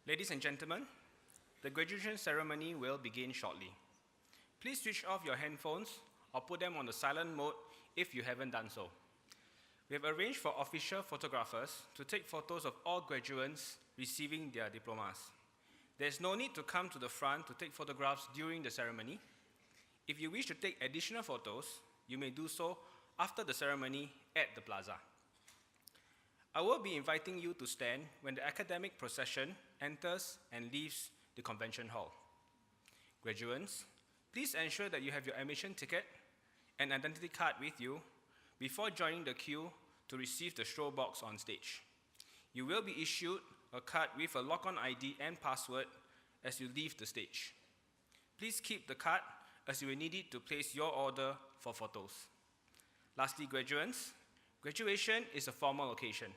Ladies and gentlemen, the graduation ceremony will begin shortly. Please switch off your handphones or put them on the silent mode if you haven't done so. We have arranged for official photographers to take photos of all graduates receiving their diplomas. There is no need to come to the front to take photographs during the ceremony. If you wish to take additional photos, you may do so after the ceremony at the plaza. I will be inviting you to stand when the academic procession enters and leaves the convention hall. Graduates, please ensure that you have your admission ticket and identity card with you before joining the queue to receive the show box on stage. You will be issued a card with a lock-on ID and password as you leave the stage. Please keep the card as you will need it to place your order for photos. Lastly, graduates, graduation is a formal occasion.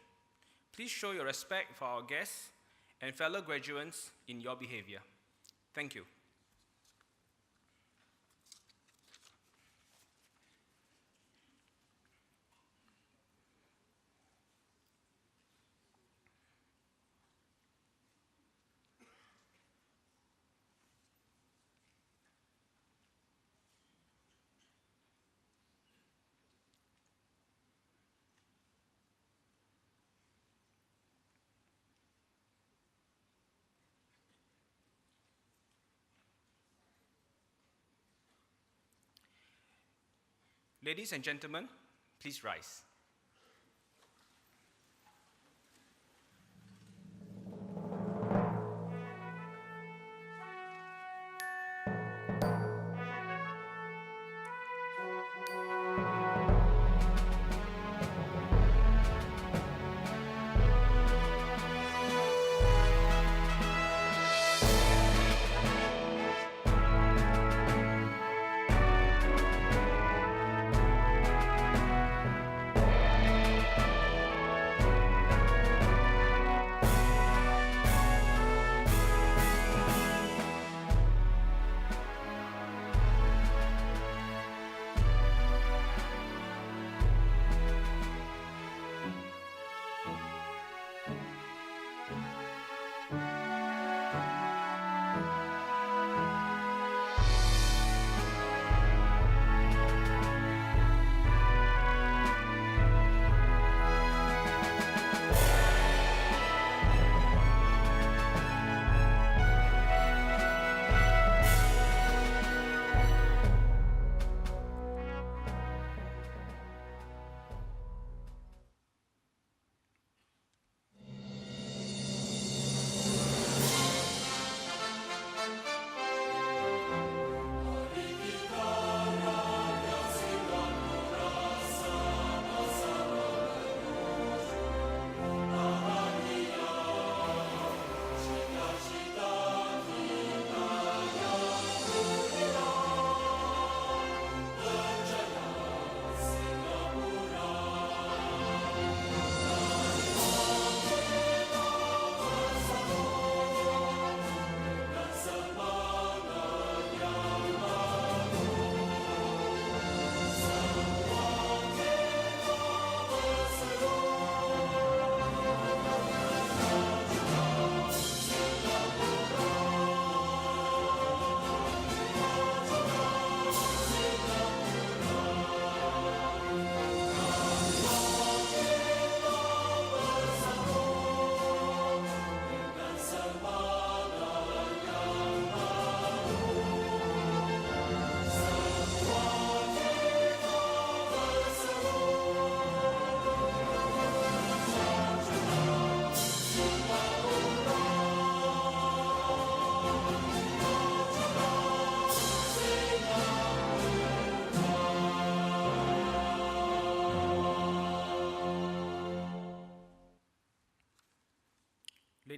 Please show your respect for our guests and fellow graduates in your behavior. Thank you. Ladies and gentlemen, please rise.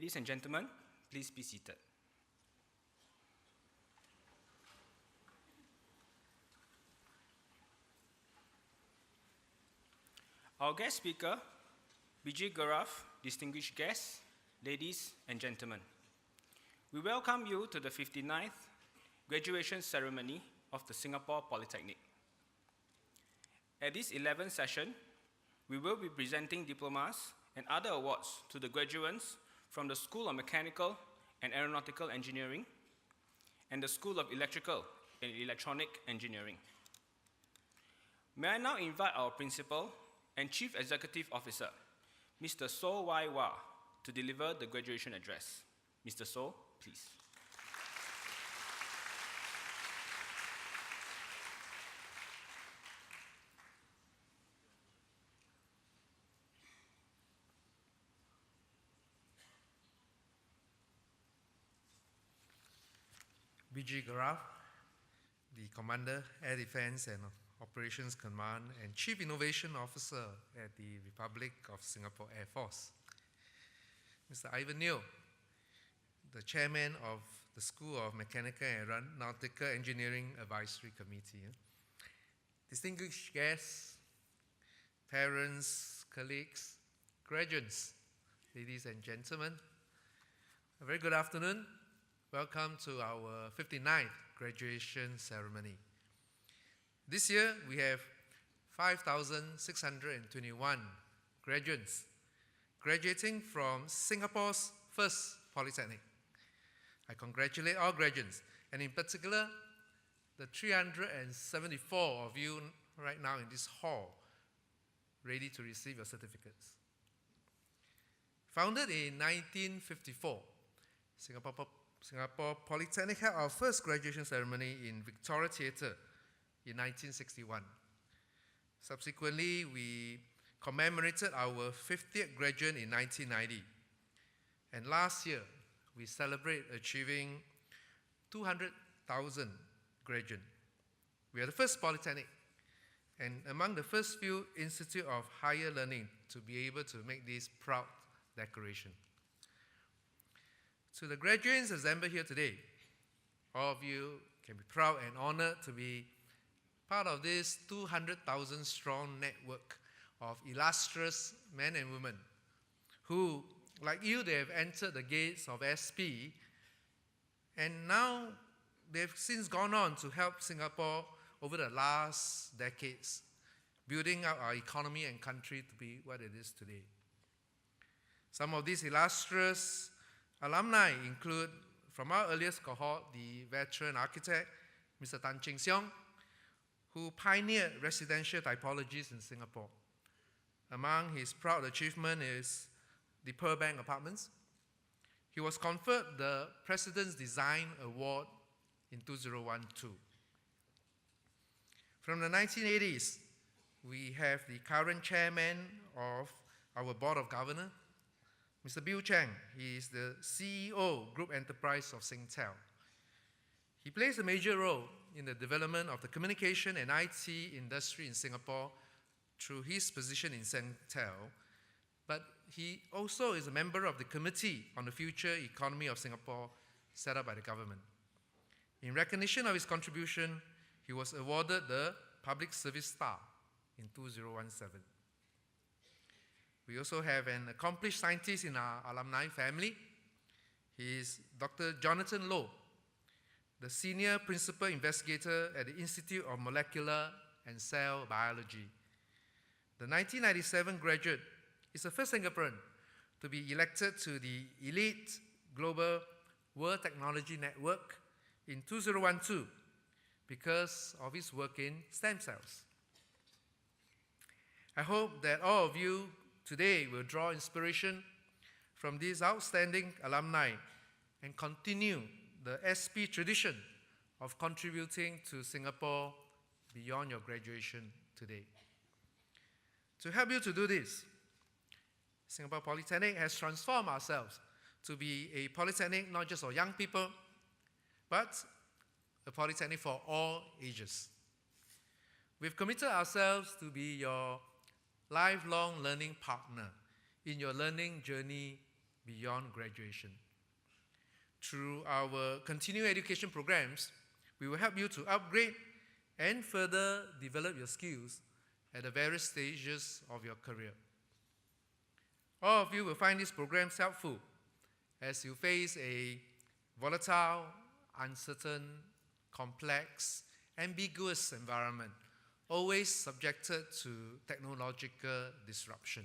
Ladies and gentlemen, please be seated. Our guest speaker, Bijay Gaurav, distinguished guests, ladies and gentlemen, we welcome you to the 59th graduation ceremony of the Singapore Polytechnic. At this 11th session, we will be presenting diplomas and other awards to the graduates from the School of Mechanical and Aeronautical Engineering, and the School of Electrical and Electronic Engineering. May I now invite our Principal and Chief Executive Officer, Mr. So Wai Wah, to deliver the graduation address. Mr. So, please. BG Garaf, the Commander, Air Defense and Operations Command and Chief Innovation Officer at the Republic of Singapore Air Force. Mr. Ivan Neo, the Chairman of the School of Mechanical and Aeronautical Engineering Advisory Committee. Distinguished guests, parents, colleagues, graduates, ladies and gentlemen, a very good afternoon. Welcome to our 59th graduation ceremony. This year, we have 5,621 graduates graduating from Singapore's first Polytechnic. I congratulate all graduates, and in particular, the 374 of you right now in this hall, ready to receive your certificates. Founded in 1954, Singapore Polytechnic held our first graduation ceremony in Victoria Theatre in 1961. Subsequently, we commemorated our 50th graduate in 1990. And last year, we celebrate achieving 200,000 graduates. We are the first Polytechnic and among the first few institutes of higher learning to be able to make this proud declaration. To the graduates assembled here today, all of you can be proud and honored to be part of this 200,000 strong network of illustrious men and women who, like you, they have entered the gates of SP, and now they've since gone on to help Singapore over the last decades, building up our economy and country to be what it is today. Some of these illustrious alumni include, from our earliest cohort, the veteran architect, Mr. Tan Cheng Siong, who pioneered residential typologies in Singapore. Among his proud achievements is the Pearl Bank Apartments. He was conferred the President's Design Award in 2012. From the 1980s, we have the current chairman of our Board of Governors, Mr. Bill Chang. He is the CEO, Group Enterprise of Singtel. He plays a major role in the development of the communication and IT industry in Singapore through his position in Singtel, but he also is a member of the Committee on the Future Economy of Singapore set up by the government. In recognition of his contribution, he was awarded the Public Service Star in 2017. We also have an accomplished scientist in our alumni family. He is Dr. Jonathan Loh, the Senior Principal Investigator at the Institute of Molecular and Cell Biology. The 1997 graduate is the first Singaporean to be elected to the elite Global World Technology Network in 2012 because of his work in stem cells. I hope that all of you today will draw inspiration from these outstanding alumni and continue the SP tradition of contributing to Singapore beyond your graduation today. To help you to do this, Singapore Polytechnic has transformed ourselves to be a polytechnic not just for young people, but a polytechnic for all ages. We've committed ourselves to be your lifelong learning partner in your learning journey beyond graduation. Through our continuing education programs, we will help you to upgrade and further develop your skills at the various stages of your career. All of you will find these programs helpful as you face a volatile, uncertain, complex, ambiguous environment, always subjected to technological disruption.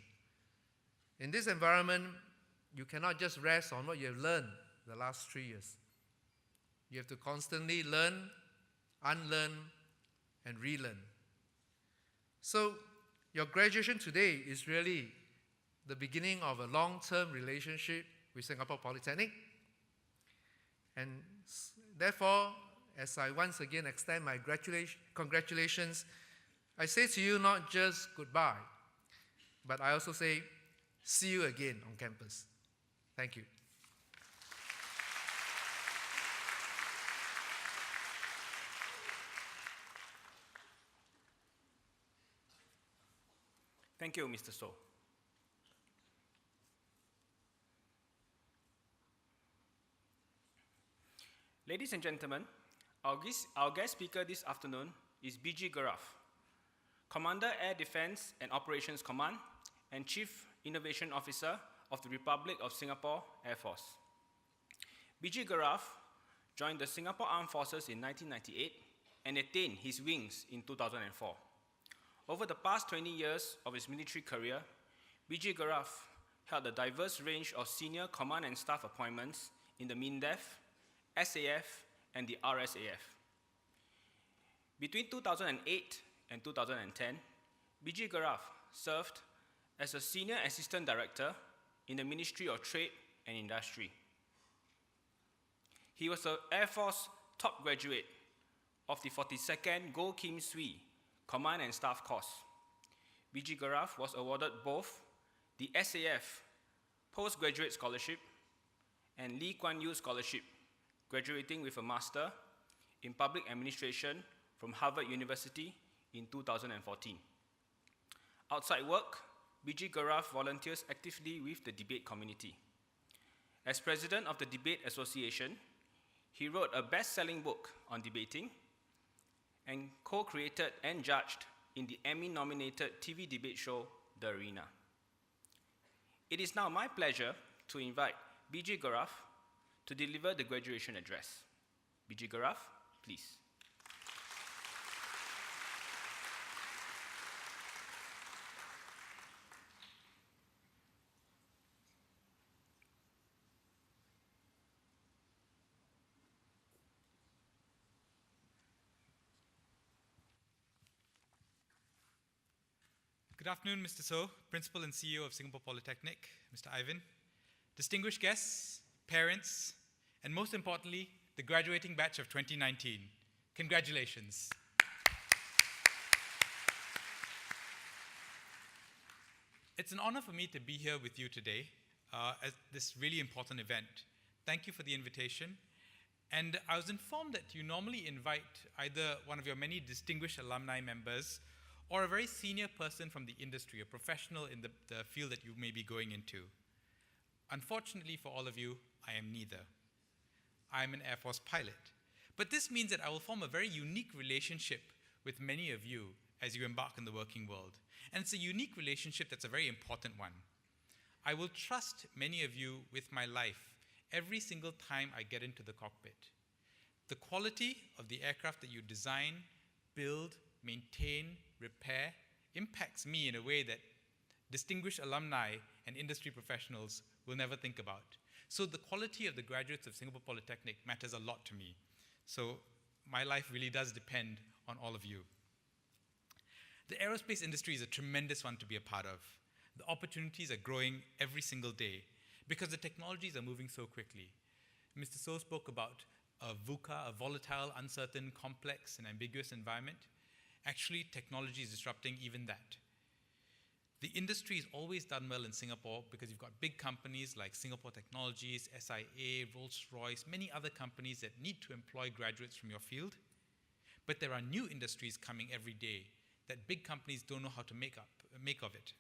In this environment, you cannot just rest on what you have learned the last 3 years. You have to constantly learn, unlearn, and relearn. So your graduation today is really the beginning of a long-term relationship with Singapore Polytechnic. And therefore, as I once again extend my congratulations, I say to you not just goodbye, but I also say see you again on campus. Thank you. Thank you, Mr. So. Ladies and gentlemen, our guest speaker this afternoon is B.G. Garaf, Commander Air Defense and Operations Command and Chief Innovation Officer of the Republic of Singapore Air Force. B.G. Garaf joined the Singapore Armed Forces in 1998 and attained his wings in 2004. Over the past 20 years of his military career, B.G. Garaf held a diverse range of senior command and staff appointments in the MINDEF, SAF, and the RSAF. Between 2008 and 2010, B.G. Garaf served as a Senior Assistant Director in the Ministry of Trade and Industry. He was an Air Force top graduate of the 42nd Goh Kim Swee Command and Staff Course. B.G. Garaf was awarded both the SAF Postgraduate Scholarship and Lee Kuan Yew Scholarship, graduating with a Master in Public Administration from Harvard University in 2014. Outside work, B.G. Garaf volunteers actively with the debate community. As president of the Debate Association, he wrote a best-selling book on debating and co-created and judged in the Emmy-nominated TV debate show, The Arena. It is now my pleasure to invite B.G. Garaf to deliver the graduation address. B.G. Garaf, please. Good afternoon, Mr. So, Principal and CEO of Singapore Polytechnic, Mr. Ivan, distinguished guests, parents, and most importantly, the graduating batch of 2019. Congratulations. It's an honor for me to be here with you today at this really important event. Thank you for the invitation. And I was informed that you normally invite either one of your many distinguished alumni members or a very senior person from the industry, a professional in the field that you may be going into. Unfortunately for all of you, I am neither. I'm an Air Force pilot. But this means that I will form a very unique relationship with many of you as you embark on the working world. And it's a unique relationship that's a very important one. I will trust many of you with my life every single time I get into the cockpit. The quality of the aircraft that you design, build, maintain, repair, impacts me in a way that distinguished alumni and industry professionals will never think about. So the quality of the graduates of Singapore Polytechnic matters a lot to me. So my life really does depend on all of you. The aerospace industry is a tremendous one to be a part of. The opportunities are growing every single day because the technologies are moving so quickly. Mr. So spoke about VUCA, a volatile, uncertain, complex, and ambiguous environment. Actually, technology is disrupting even that. The industry has always done well in Singapore because you've got big companies like Singapore Technologies, SIA, Rolls-Royce, many other companies that need to employ graduates from your field. But there are new industries coming every day that big companies don't know how to make of it.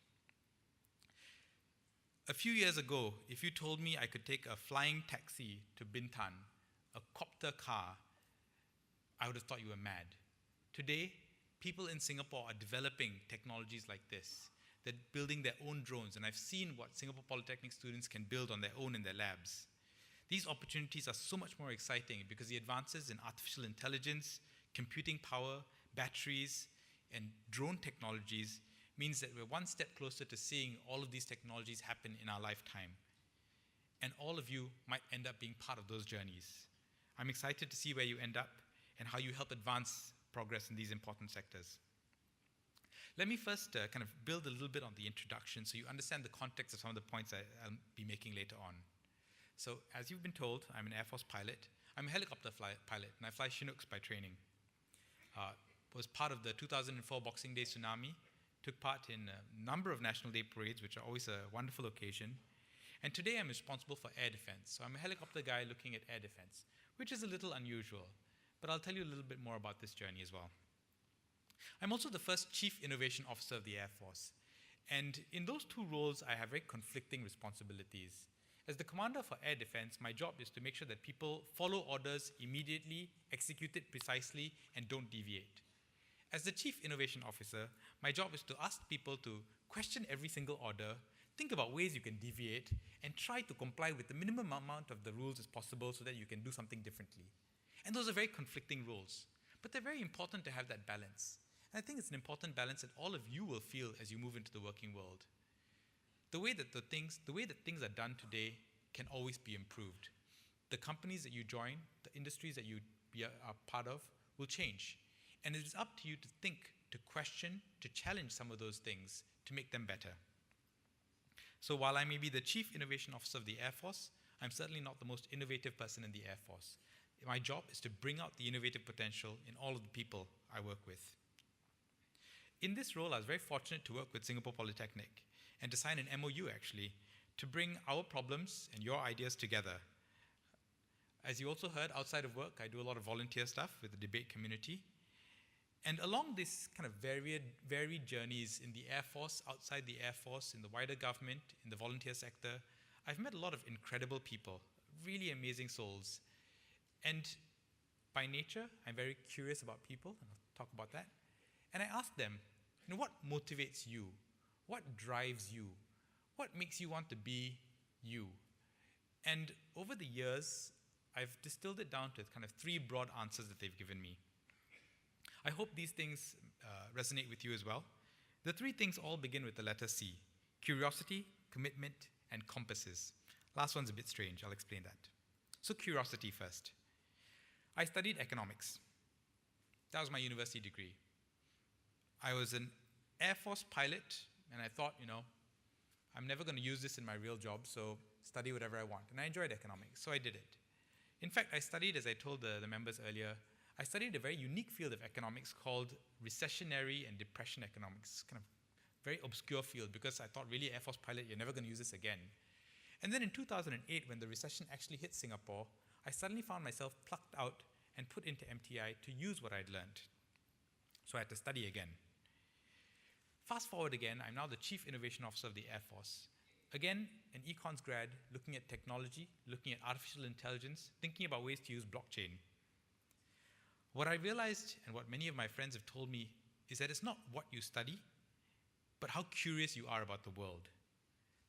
A few years ago, if you told me I could take a flying taxi to Bintan, a copter car, I would have thought you were mad. Today, people in Singapore are developing technologies like this. They're building their own drones, and I've seen what Singapore Polytechnic students can build on their own in their labs. These opportunities are so much more exciting because the advances in artificial intelligence, computing power, batteries, and drone technologies means that we're one step closer to seeing all of these technologies happen in our lifetime. and all of you might end up being part of those journeys. I'm excited to see where you end up and how you help advance progress in these important sectors. Let me first kind of build a little bit on the introduction so you understand the context of some of the points I'll be making later on. So, as you've been told, I'm an Air Force pilot. I'm a helicopter pilot, and I fly Chinooks by training. Was part of the 2004 Boxing Day tsunami, took part in a number of National Day parades, which are always a wonderful occasion. And today I'm responsible for air defense. So I'm a helicopter guy looking at air defense, which is a little unusual, but I'll tell you a little bit more about this journey as well. I'm also the first Chief Innovation Officer of the Air Force. And in those two roles, I have very conflicting responsibilities. As the commander for air defense, my job is to make sure that people follow orders immediately, execute it precisely, and don't deviate. As the Chief Innovation Officer, my job is to ask people to question every single order, think about ways you can deviate, and try to comply with the minimum amount of the rules as possible so that you can do something differently. And those are very conflicting roles, but they're very important to have that balance. And I think it's an important balance that all of you will feel as you move into the working world. The way that things are done today can always be improved. The companies that you join, the industries that you are part of will change. And it is up to you to think, to question, to challenge some of those things to make them better. So while I may be the Chief Innovation Officer of the Air Force, I'm certainly not the most innovative person in the Air Force. My job is to bring out the innovative potential in all of the people I work with. In this role, I was very fortunate to work with Singapore Polytechnic and to sign an MOU actually to bring our problems and your ideas together. As you also heard, outside of work, I do a lot of volunteer stuff with the debate community. And along this kind of varied journeys in the Air Force, outside the Air Force, in the wider government, in the volunteer sector, I've met a lot of incredible people, really amazing souls. And by nature, I'm very curious about people, and I'll talk about that. And I ask them, what motivates you? What drives you? What makes you want to be you? And over the years, I've distilled it down to kind of 3 broad answers that they've given me. I hope these things resonate with you as well. The 3 things all begin with the letter C: curiosity, commitment, and compasses. Last one's a bit strange. I'll explain that. So curiosity first. I studied economics. That was my university degree. I was an Air Force pilot, and I thought, I'm never going to use this in my real job, so study whatever I want. And I enjoyed economics, so I did it. In fact, I studied, as I told the members earlier, I studied a very unique field of economics called recessionary and depression economics, kind of very obscure field because I thought, really, Air Force pilot, you're never going to use this again. And then in 2008, when the recession actually hit Singapore, I suddenly found myself plucked out and put into MTI to use what I'd learned. So I had to study again. Fast forward again, I'm now the Chief Innovation Officer of the Air Force. Again, an econs grad looking at technology, looking at artificial intelligence, thinking about ways to use blockchain. What I realized, and what many of my friends have told me, is that it's not what you study, but how curious you are about the world.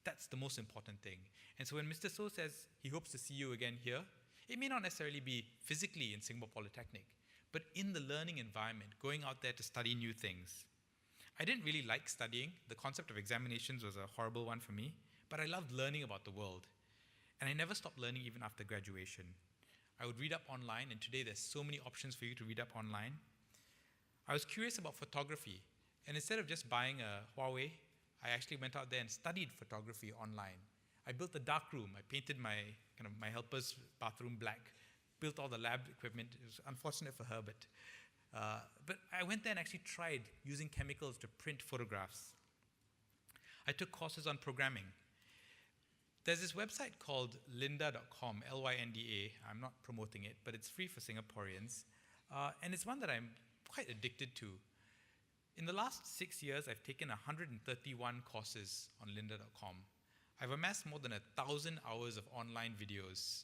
That's the most important thing. And so when Mr. So says he hopes to see you again here, it may not necessarily be physically in Singapore Polytechnic, but in the learning environment, going out there to study new things. I didn't really like studying. The concept of examinations was a horrible one for me, but I loved learning about the world. And I never stopped learning even after graduation. I would read up online, and today there's so many options for you to read up online. I was curious about photography, and instead of just buying a Huawei, I actually went out there and studied photography online. I built a dark room. I painted my helper's bathroom black, built all the lab equipment. It was unfortunate for her, but I went there and actually tried using chemicals to print photographs. I took courses on programming. There's this website called lynda.com, Lynda. I'm not promoting it, but it's free for Singaporeans. And it's one that I'm quite addicted to. In the last 6 years, I've taken 131 courses on lynda.com. I've amassed more than 1,000 hours of online videos,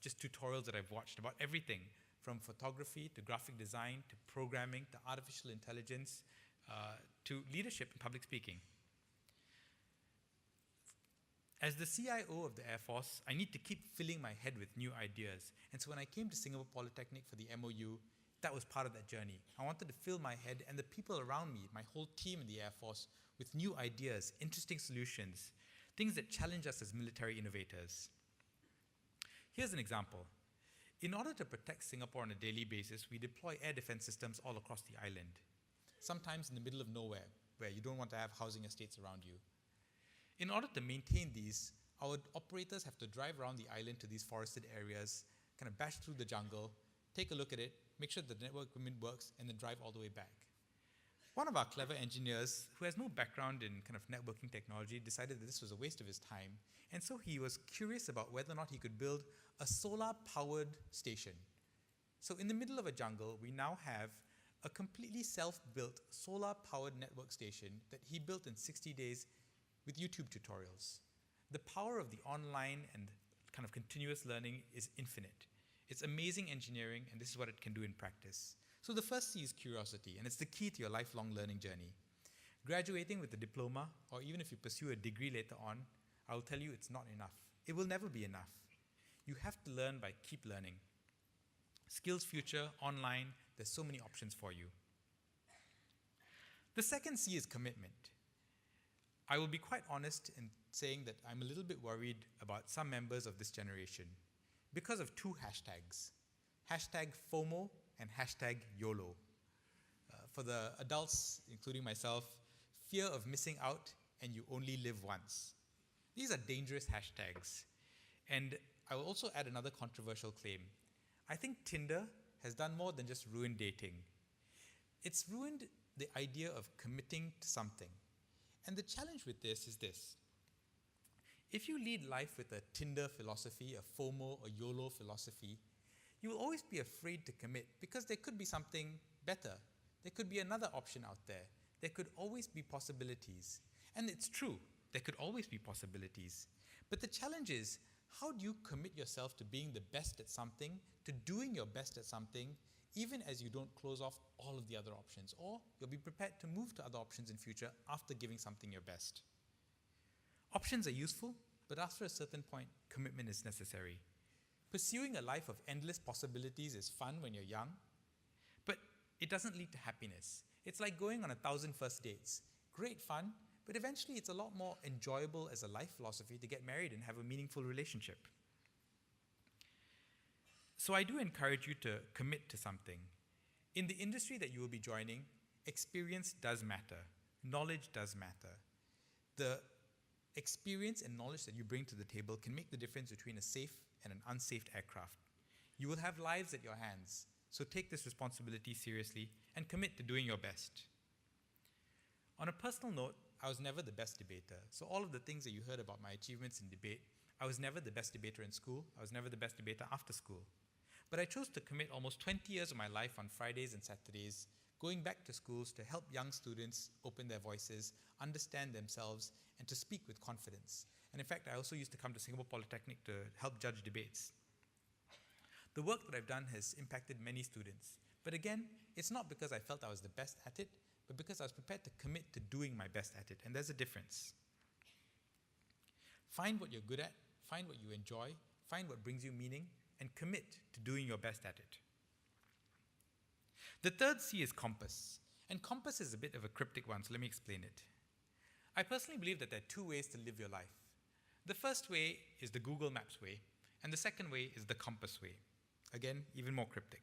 just tutorials that I've watched about everything from photography to graphic design to programming to artificial intelligence to leadership and public speaking. As the CIO of the Air Force, I need to keep filling my head with new ideas. And so when I came to Singapore Polytechnic for the MOU, that was part of that journey. I wanted to fill my head and the people around me, my whole team in the Air Force, with new ideas, interesting solutions, things that challenge us as military innovators. Here's an example. In order to protect Singapore on a daily basis, we deploy air defense systems all across the island, sometimes in the middle of nowhere, where you don't want to have housing estates around you. In order to maintain these, our operators have to drive around the island to these forested areas, kind of bash through the jungle, take a look at it, make sure that the network equipment works, and then drive all the way back. One of our clever engineers, who has no background in kind of networking technology, decided that this was a waste of his time, and so he was curious about whether or not he could build a solar-powered station. So in the middle of a jungle, we now have a completely self-built solar-powered network station that he built in 60 days with YouTube tutorials. The power of the online and kind of continuous learning is infinite. It's amazing engineering, and this is what it can do in practice. So the first C is curiosity, and it's the key to your lifelong learning journey. Graduating with a diploma, or even if you pursue a degree later on, I will tell you it's not enough. It will never be enough. You have to learn by keep learning. Skills Future, online, there's so many options for you. The second C is commitment. I will be quite honest in saying that I'm a little bit worried about some members of this generation because of two hashtags. Hashtag FOMO and hashtag YOLO. For the adults, including myself, fear of missing out and you only live once. These are dangerous hashtags. And I will also add another controversial claim. I think Tinder has done more than just ruin dating. It's ruined the idea of committing to something. And the challenge with this is this. If you lead life with a Tinder philosophy, a FOMO or YOLO philosophy, you will always be afraid to commit because there could be something better. There could be another option out there. There could always be possibilities. And it's true, there could always be possibilities. But the challenge is, how do you commit yourself to being the best at something, to doing your best at something, even as you don't close off all of the other options, or you'll be prepared to move to other options in future after giving something your best. Options are useful, but after a certain point, commitment is necessary. Pursuing a life of endless possibilities is fun when you're young, but it doesn't lead to happiness. It's like going on 1,000 first dates. Great fun, but eventually it's a lot more enjoyable as a life philosophy to get married and have a meaningful relationship. So I do encourage you to commit to something. In the industry that you will be joining, experience does matter. Knowledge does matter. The experience and knowledge that you bring to the table can make the difference between a safe and an unsafe aircraft. You will have lives at your hands, so take this responsibility seriously and commit to doing your best. On a personal note, I was never the best debater, so all of the things that you heard about my achievements in debate, I was never the best debater in school, I was never the best debater after school. But I chose to commit almost 20 years of my life on Fridays and Saturdays, going back to schools to help young students open their voices, understand themselves, and to speak with confidence. And in fact, I also used to come to Singapore Polytechnic to help judge debates. The work that I've done has impacted many students. But again, it's not because I felt I was the best at it, but because I was prepared to commit to doing my best at it. And there's a difference. Find what you're good at, find what you enjoy, find what brings you meaning, and commit to doing your best at it. The third C is compass. And compass is a bit of a cryptic one, so let me explain it. I personally believe that there are two ways to live your life. The first way is the Google Maps way, and the second way is the compass way. Again, even more cryptic.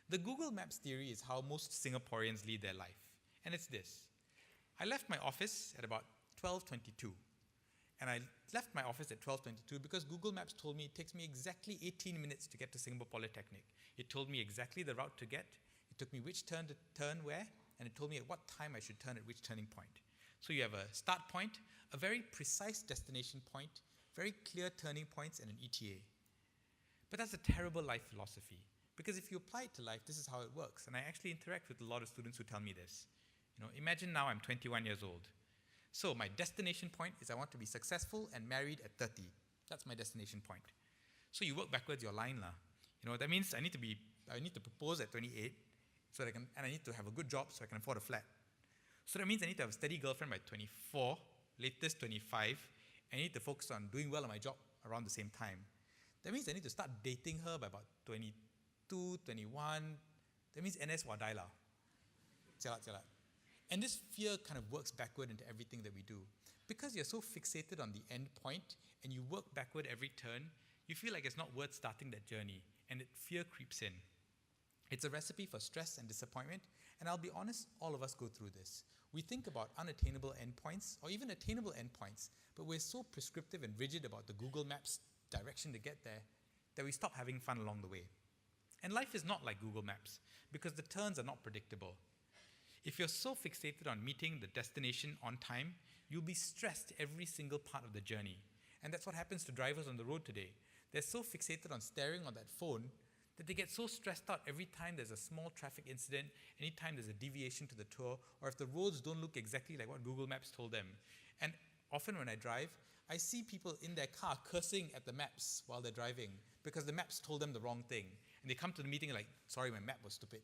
The Google Maps theory is how most Singaporeans lead their life, and it's this. I left my office at about 12:22, and I left my office at 12:22 because Google Maps told me it takes me exactly 18 minutes to get to Singapore Polytechnic. It told me exactly the route to get, it took me which turn to turn where, and it told me at what time I should turn at which turning point. So you have a start point, a very precise destination point, very clear turning points, and an ETA. But that's a terrible life philosophy, because if you apply it to life, this is how it works. And I actually interact with a lot of students who tell me this. Imagine now I'm 21 years old. So my destination point is I want to be successful and married at 30. That's my destination point. So you work backwards your line lah. That means I need to propose at 28, and I need to have a good job so I can afford a flat. So that means I need to have a steady girlfriend by 24, latest 25, and I need to focus on doing well at my job around the same time. That means I need to start dating her by about 22, 21. That means NS wadai lah. Jialat. And this fear kind of works backward into everything that we do. Because you're so fixated on the end point and you work backward every turn, you feel like it's not worth starting that journey, and fear creeps in. It's a recipe for stress and disappointment, and I'll be honest, all of us go through this. We think about unattainable endpoints, or even attainable endpoints, but we're so prescriptive and rigid about the Google Maps direction to get there that we stop having fun along the way. And life is not like Google Maps, because the turns are not predictable. If you're so fixated on meeting the destination on time, you'll be stressed every single part of the journey. And that's what happens to drivers on the road today. They're so fixated on staring on that phone that they get so stressed out every time there's a small traffic incident, anytime there's a deviation to the tour, or if the roads don't look exactly like what Google Maps told them. And often when I drive, I see people in their car cursing at the maps while they're driving because the maps told them the wrong thing. And they come to the meeting like, sorry, my map was stupid.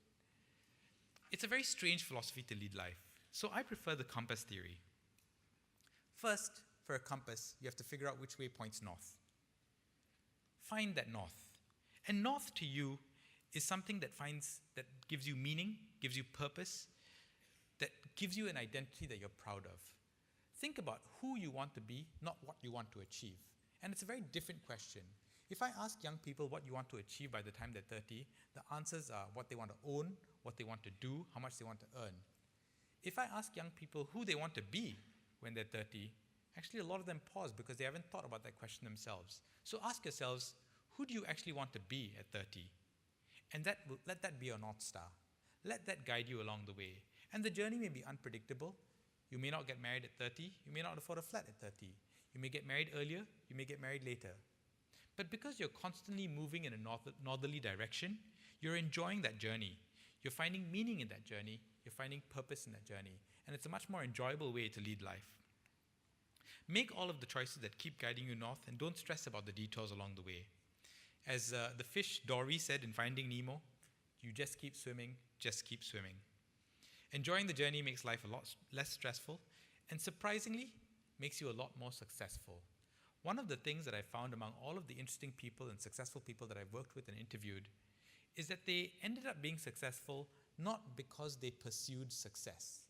It's a very strange philosophy to lead life. So I prefer the compass theory. First, for a compass, you have to figure out which way points north. Find that north. And north to you is something that gives you meaning, gives you purpose, that gives you an identity that you're proud of. Think about who you want to be, not what you want to achieve. And it's a very different question. If I ask young people what you want to achieve by the time they're 30, the answers are what they want to own, what they want to do, how much they want to earn. If I ask young people who they want to be when they're 30, actually a lot of them pause because they haven't thought about that question themselves. So ask yourselves, who do you actually want to be at 30? And let that be your North Star. Let that guide you along the way. And the journey may be unpredictable. You may not get married at 30. You may not afford a flat at 30. You may get married earlier. You may get married later. But because you're constantly moving in a northerly direction, you're enjoying that journey. You're finding meaning in that journey. You're finding purpose in that journey. And it's a much more enjoyable way to lead life. Make all of the choices that keep guiding you north and don't stress about the detours along the way. As the fish Dory said in Finding Nemo, you just keep swimming, just keep swimming. Enjoying the journey makes life a lot less stressful and surprisingly makes you a lot more successful. One of the things that I found among all of the interesting people and successful people that I've worked with and interviewed is that they ended up being successful not because they pursued success,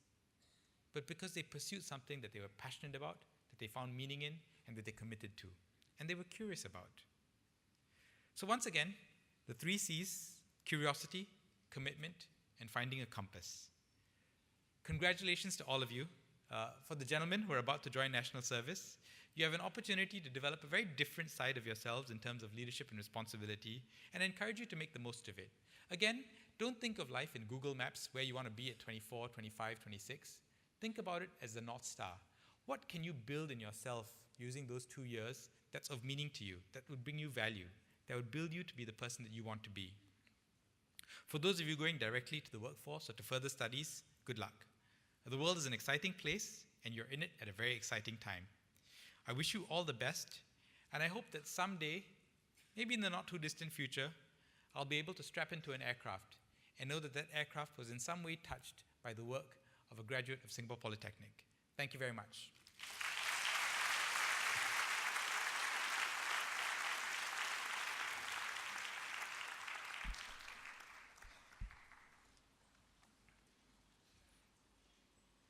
but because they pursued something that they were passionate about, that they found meaning in, and that they committed to, and they were curious about. So once again, the 3 C's: curiosity, commitment, and finding a compass. Congratulations to all of you. For the gentlemen who are about to join national service, you have an opportunity to develop a very different side of yourselves in terms of leadership and responsibility, and I encourage you to make the most of it. Again, don't think of life in Google Maps where you want to be at 24, 25, 26. Think about it as the North Star. What can you build in yourself using those 2 years that's of meaning to you, that would bring you value, that would build you to be the person that you want to be? For those of you going directly to the workforce or to further studies, good luck. The world is an exciting place, and you're in it at a very exciting time. I wish you all the best, and I hope that someday, maybe in the not too distant future, I'll be able to strap into an aircraft and know that that aircraft was in some way touched by the work of a graduate of Singapore Polytechnic. Thank you very much.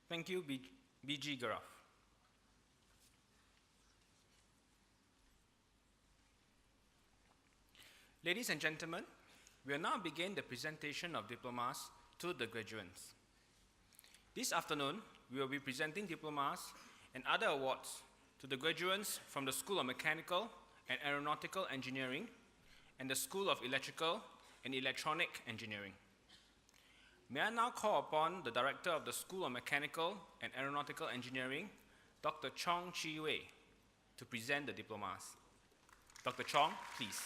Thank you, B.G. Garaf. Ladies and gentlemen, we will now begin the presentation of diplomas to the graduates. This afternoon, we will be presenting diplomas and other awards to the graduates from the School of Mechanical and Aeronautical Engineering and the School of Electrical and Electronic Engineering. May I now call upon the Director of the School of Mechanical and Aeronautical Engineering, Dr. Chong Chi Wei, to present the diplomas. Dr. Chong, please.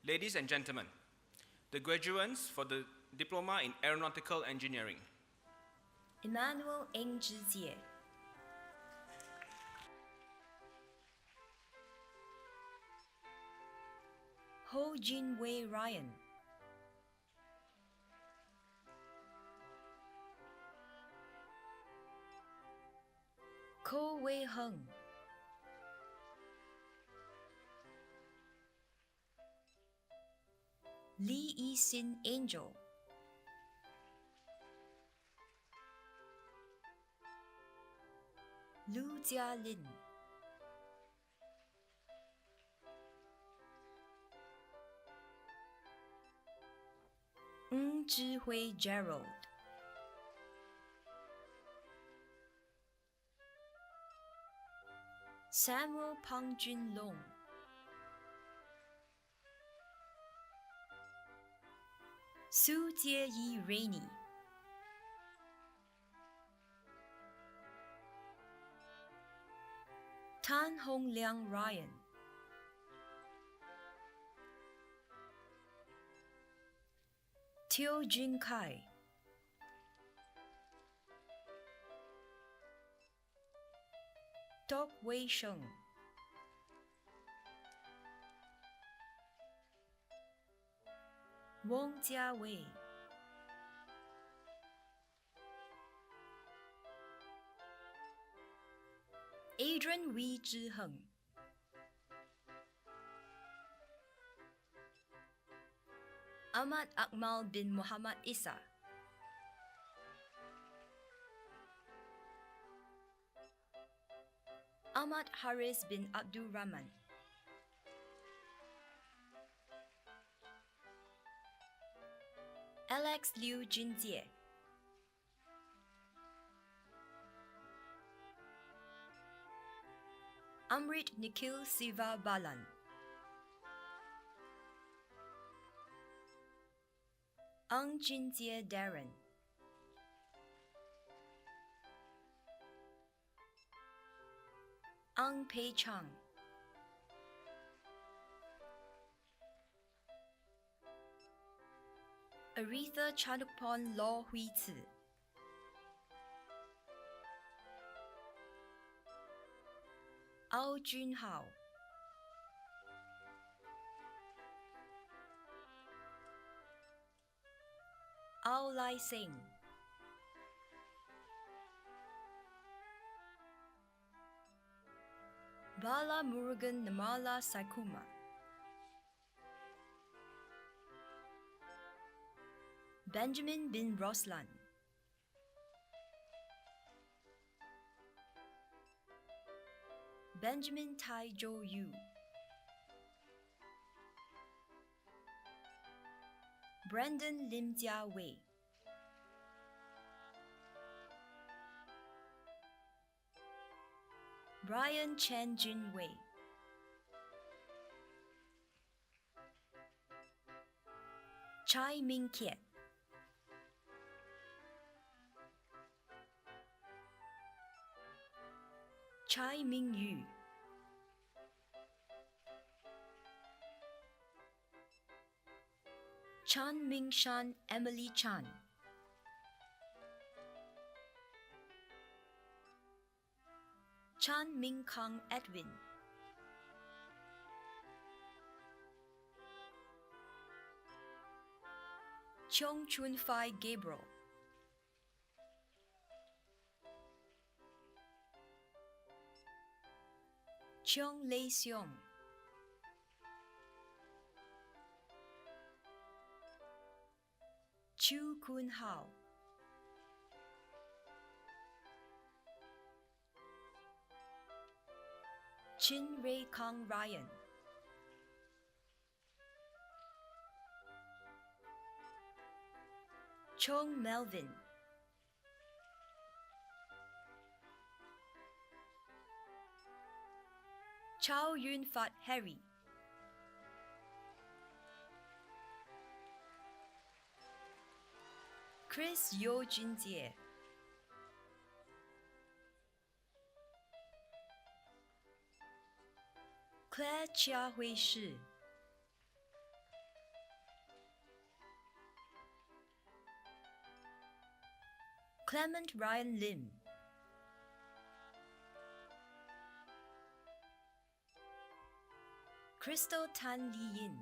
Ladies and gentlemen, the graduates for the Diploma in Aeronautical Engineering. Emmanuel Ng Zhizie. Ho Jin Wei Ryan. Ko Wei Hung. Lee Yi-sin Angel, Lu Jialin, Ng Zhihui Gerald, Samuel Pangjun Long, Su Jieyi Rainey, Tan Hongliang Ryan, Teo Jin Kai, Tok Wei Sheng, Wang Jiawei, Adrian Wee Zhiheng, Ahmad Akmal bin Muhammad Isa, Ahmad Haris bin Abdul Rahman, Alex Liu Jinjie, Amrit Nikhil Siva Balan, Ang Jinjie Darren, Ang Pei Chang, Aretha Chanukpon Law Hui Tzu, Ao Jun Hao, Ao Lai Sing, Bala Murugan Namala Sakuma, Benjamin bin Roslan, Benjamin Tai Jo Yu, Brandon Lim Jia Wei, Brian Chen Jun Wei, Chai Ming Kiet, Chai Ming Yu, Chan Ming Shan Emily Chan, Chan Ming Kang Edwin, Cheong Chun Fai Gabriel, Cheong Lei Seong, Chu Kun Hao, Chin Ray Kang Ryan, Chong Melvin, Chow Yun Fat Harry, Chris Yo Jin Jie, Claire Chia Hui Shi, Clement Ryan Lim, Crystal Tan Li Yin,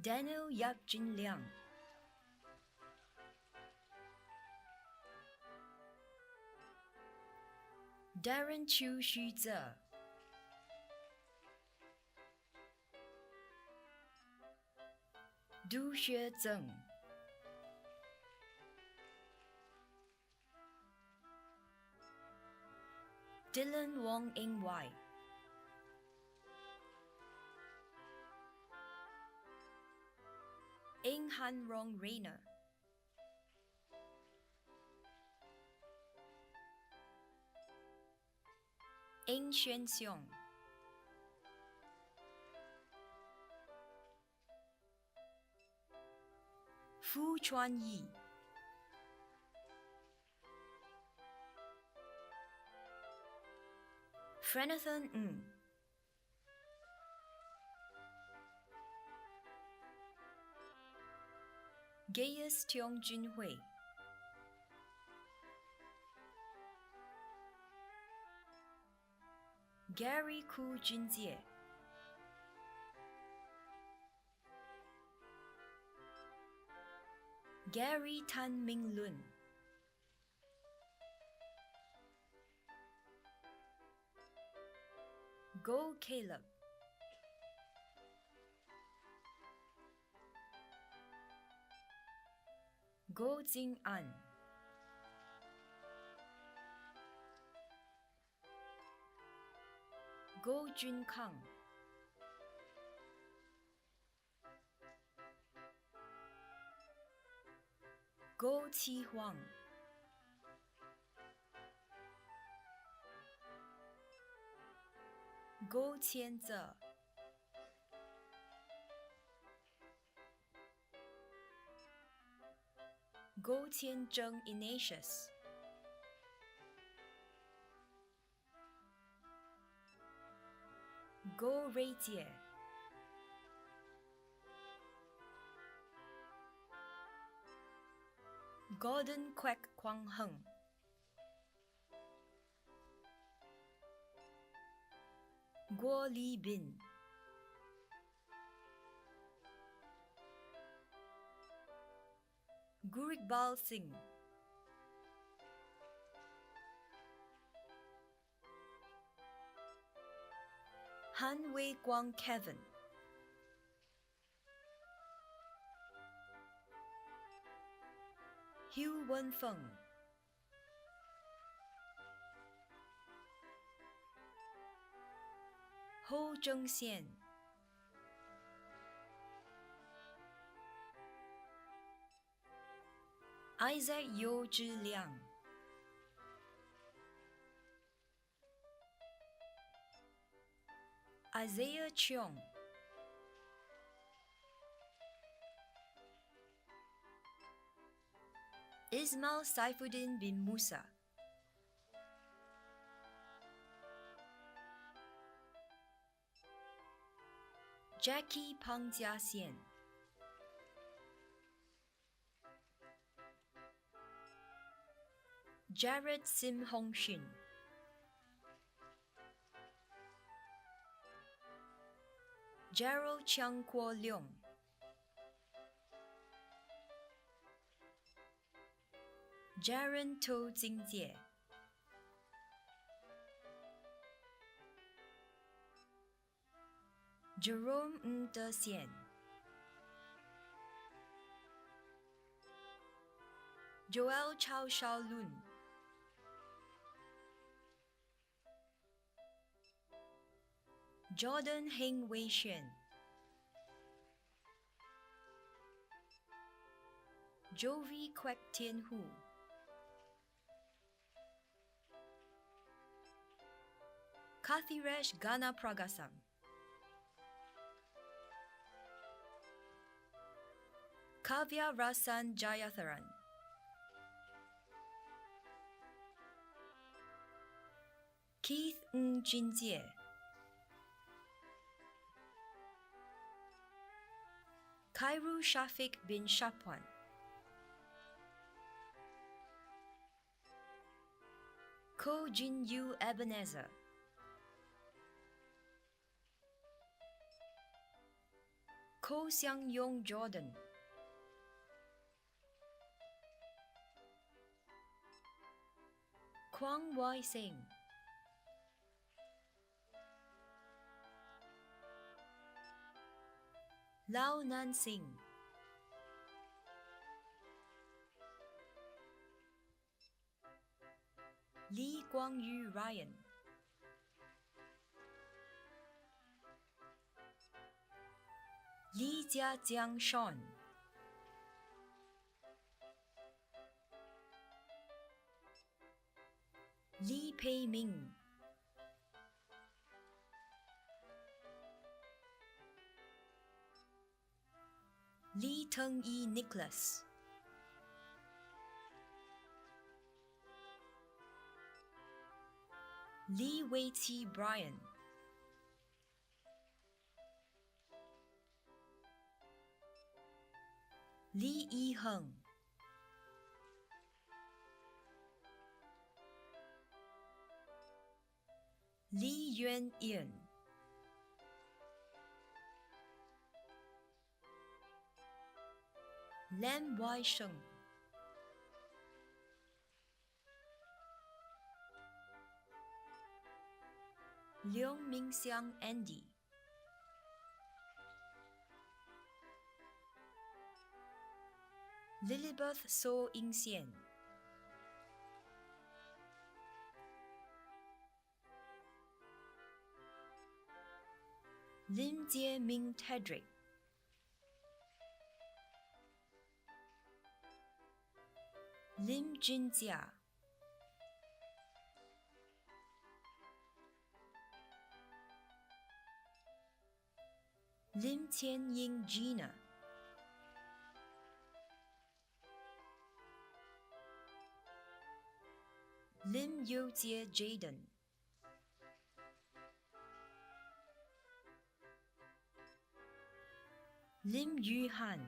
Daniel Yap Jin Liang, Darren Chu Xu Zhe, Du Xue Zheng, Dylan Wong Ing Wai, Ing Han Rong Rainer, Ing Xuan Xiong, Fu Chuan Yi, Frenathan Ng, Gaius Tiong Junhui, Gary Ku Junjie, Gary Tan Ming Lun, Go Caleb, Go Jing An, Go Jun Kang, Go Qi Huang, Go Qianze, Go Tianzheng Ignatius, Go Ruijie, Gordon Kwek Kwang Heng, Guo Li Bin, Gurikbal Singh, Han Wei Guang Kevin, Hu Wenfeng, Ho Zhengxian, Isaac Yo Zhi Liang, Isaiah Cheong, Ismail Saifuddin bin Musa, Jackie Pang Jiaxian, Jared Sim Hong Shin, Gerald Chiang Kuo Leong, Jaren To Jingjie, Jerome Ng De Xian, Joel Chao Shaolun, Jordan Heng Wei Xuan, Jovi Kwek Tien Hu, Kathiresh Gana Pragasam, Kavya Rasan Jayatharan, Keith Ng Jinjie, Kairu Shafiq bin Shapwan, Ko Jin Yu Ebenezer, Ko Xiang Yong Jordan, Kwang Wai Sing, Lao Nan Singh, Lee Kuang-yu Ryan, Lee Jia-jiang Sean, Lee Pei-ming, Lee Teng-yi Nicholas, Lee Wei-ti Brian, Lee Yi-heng, Lee Yuan-ian, Lam Wai-sheng, Leong Ming-xiang Andy, Lilibeth So Ing-xian, Lim Jie-ming Tedrick, Lim Jin-jia, Lim Tian-ying Gina, Lim Yo-jie Jaden, Lim Yu-han,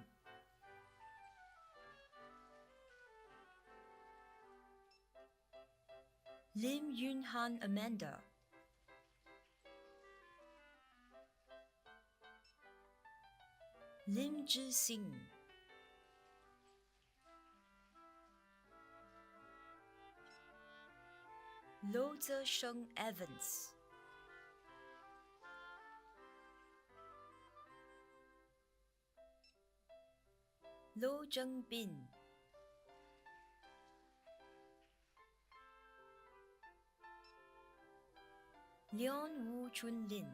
Lim Yun-han Amanda, Lim Zhi-sing, Lo Zhe-sheng Evans, Lo Zhengbin, Leon Wu Chunlin,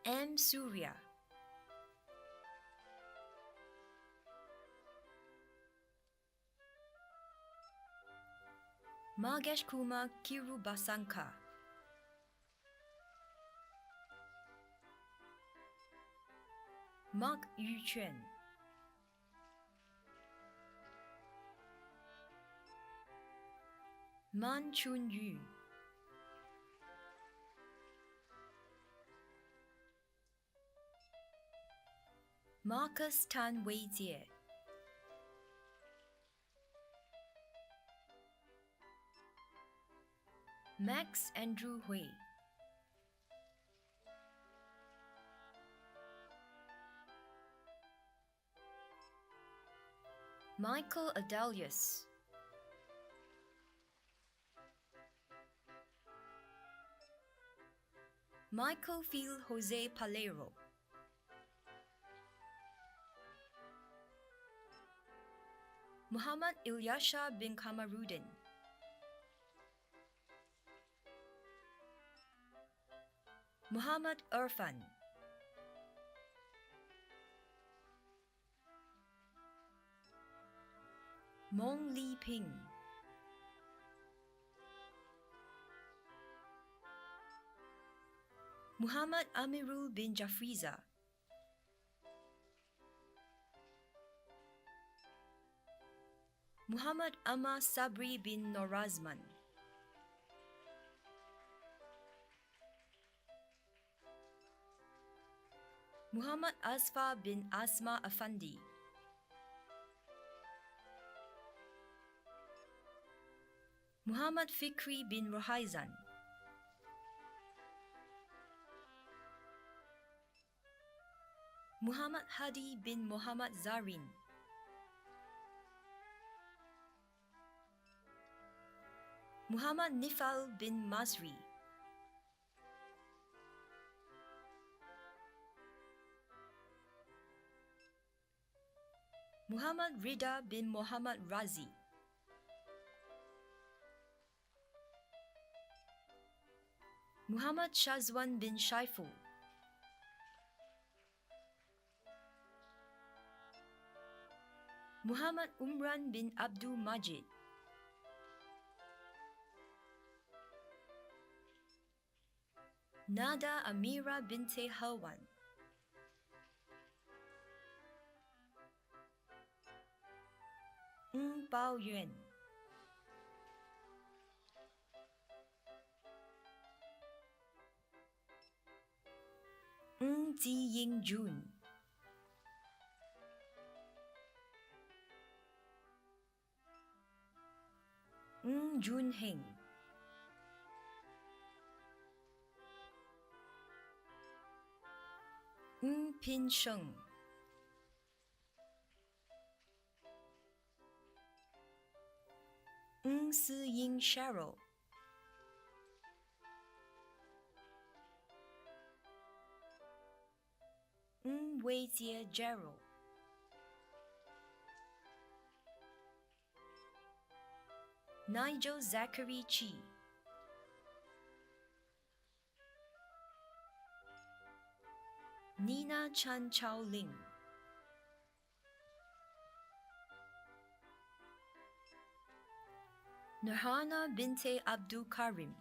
M. Surya, Magesh Kumar Kirubasanka, Mark Yu-chuan, Man Chun-yu, Marcus Tan Wei-jie, Max Andrew Hui, Michael Adelius, Michael Phil Jose Palero, Muhammad Ilyasha bin Kamarudin, Muhammad Irfan, Mong Li Ping, Muhammad Amirul bin Jafriza, Muhammad Amma Sabri bin Norazman, Muhammad Asfa bin Asma Afandi, Muhammad Fikri bin Rohaizan, Muhammad Hadi bin Muhammad Zarin, Muhammad Nifal bin Masri, Muhammad Rida bin Muhammad Razi, Muhammad Shazwan bin Shaiful, Muhammad Umran bin Abdul Majid, Nada Amira binte Halwan, Bao Yuan, Ji Ying Jun, Jun Heng, Pin Sheng, Si Ying Cheryl, Wei Jie Gerald, Nigel Zachary Chi, Nina Chan Chao Ling, Nurhana binte Abdul Karim,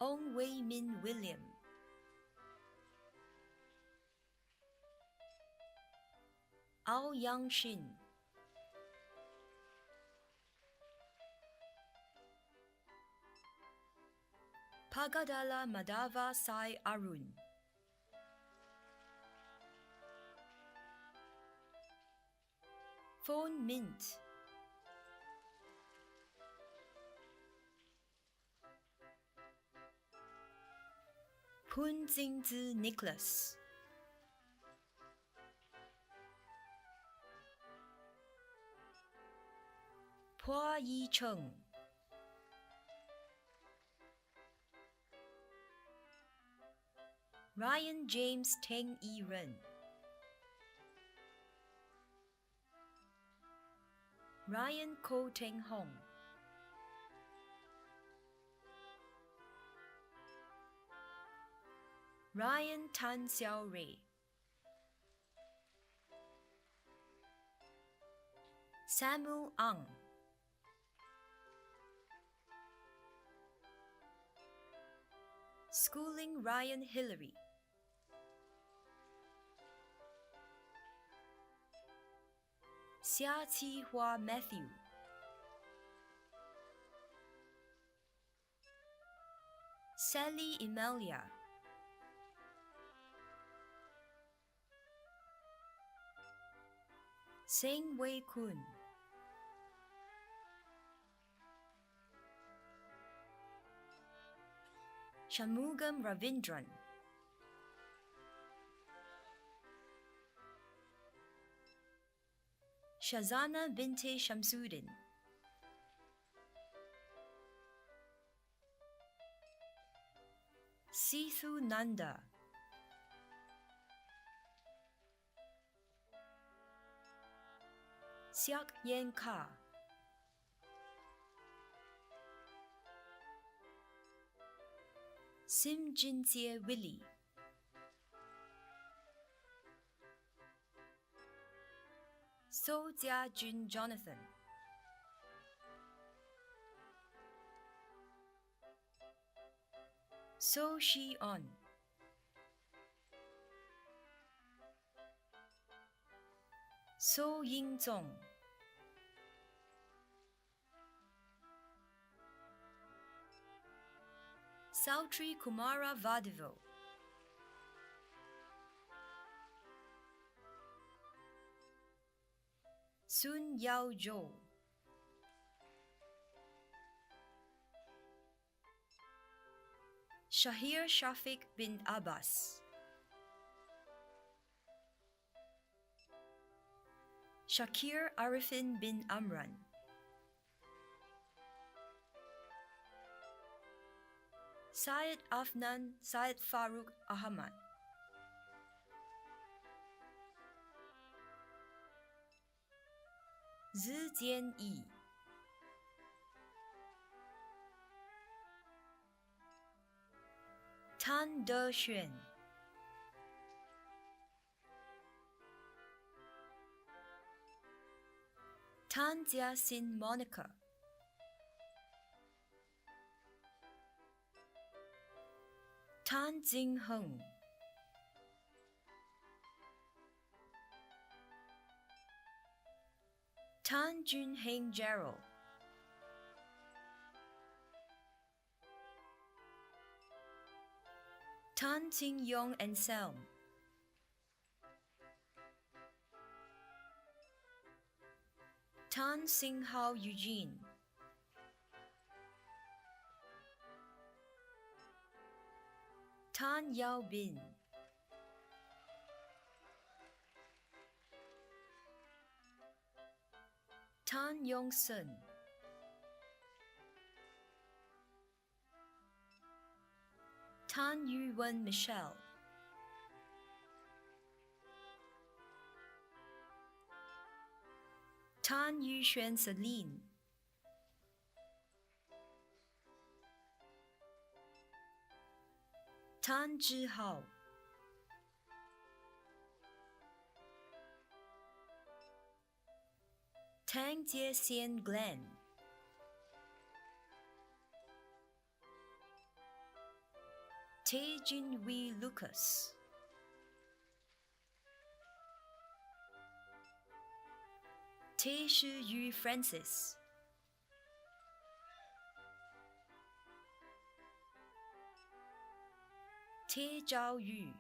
Ong Wei Min William, Ao Yang Shin, Pagadala Madava Sai Arun, Phone Mint, Pun Jingzi Nicholas, Hua Yi Cheng, Ryan James Teng Yi Ren, Ryan Ko Teng Hong, Ryan Tan Xiao Rei, Samuel Ang, Schooling Ryan Hillary, Xia Qi Hua Matthew, Sally Emilia, Seng Wei Kun, Shanmugam Ravindran, Shazana binte Shamsuddin, Sithu Nanda, Siak Yen Ka, Sim Jinjie Willie, So Jia Jun Jonathan, So Shi On, So Ying Zong, Sautri Kumara Vadivel, Sun Yao Zhou, Shahir Shafiq bin Abbas, Shakir Arifin bin Amran, Syed Afnan Syed Farooq Ahmad. Zhi Jianyi. Tan Dexuan. Tan Jiaxin Monica. Tan Jingheng. Tan Junheng Gerald. Tan Ting Yong Anselm. Tan Sing Hao Eugene. Tan Yao Bin. Tan Yong Sun. Tan Yuwen Michelle. Tan Yuxuan Celine. Tan Zhihao. Tang Jiexian Glenn. Tae Jinwei Lucas. Tae Shiyu Francis. Tae Zhao Yu.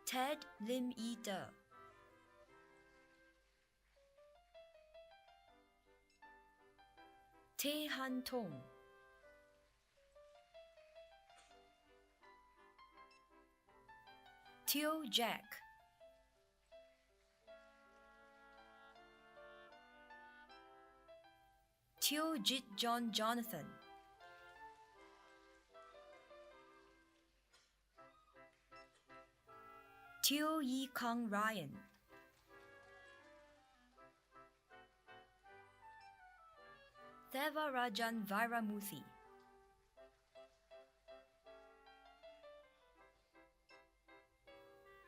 Ted Lim Yi De. Tae Han Tong. Teo Jack. Teo Jit John Jonathan. Teo Yi Kong Ryan. Devarajan Vairamuthy.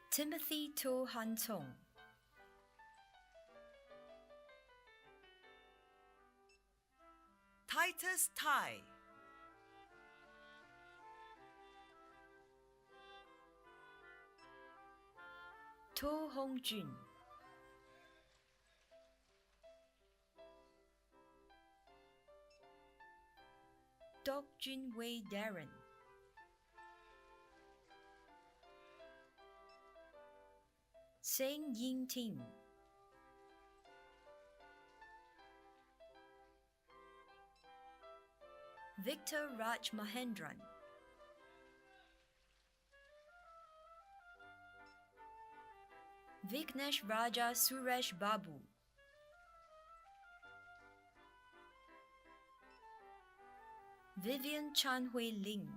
Timothy To Han Tong. Titus Tai. To Hong Jun. Dok Jun Wei Darren. Seng Ying Ting. Victor Raj Mahendran. Vignesh Raja Suresh Babu. Vivian Chan Hui Ling.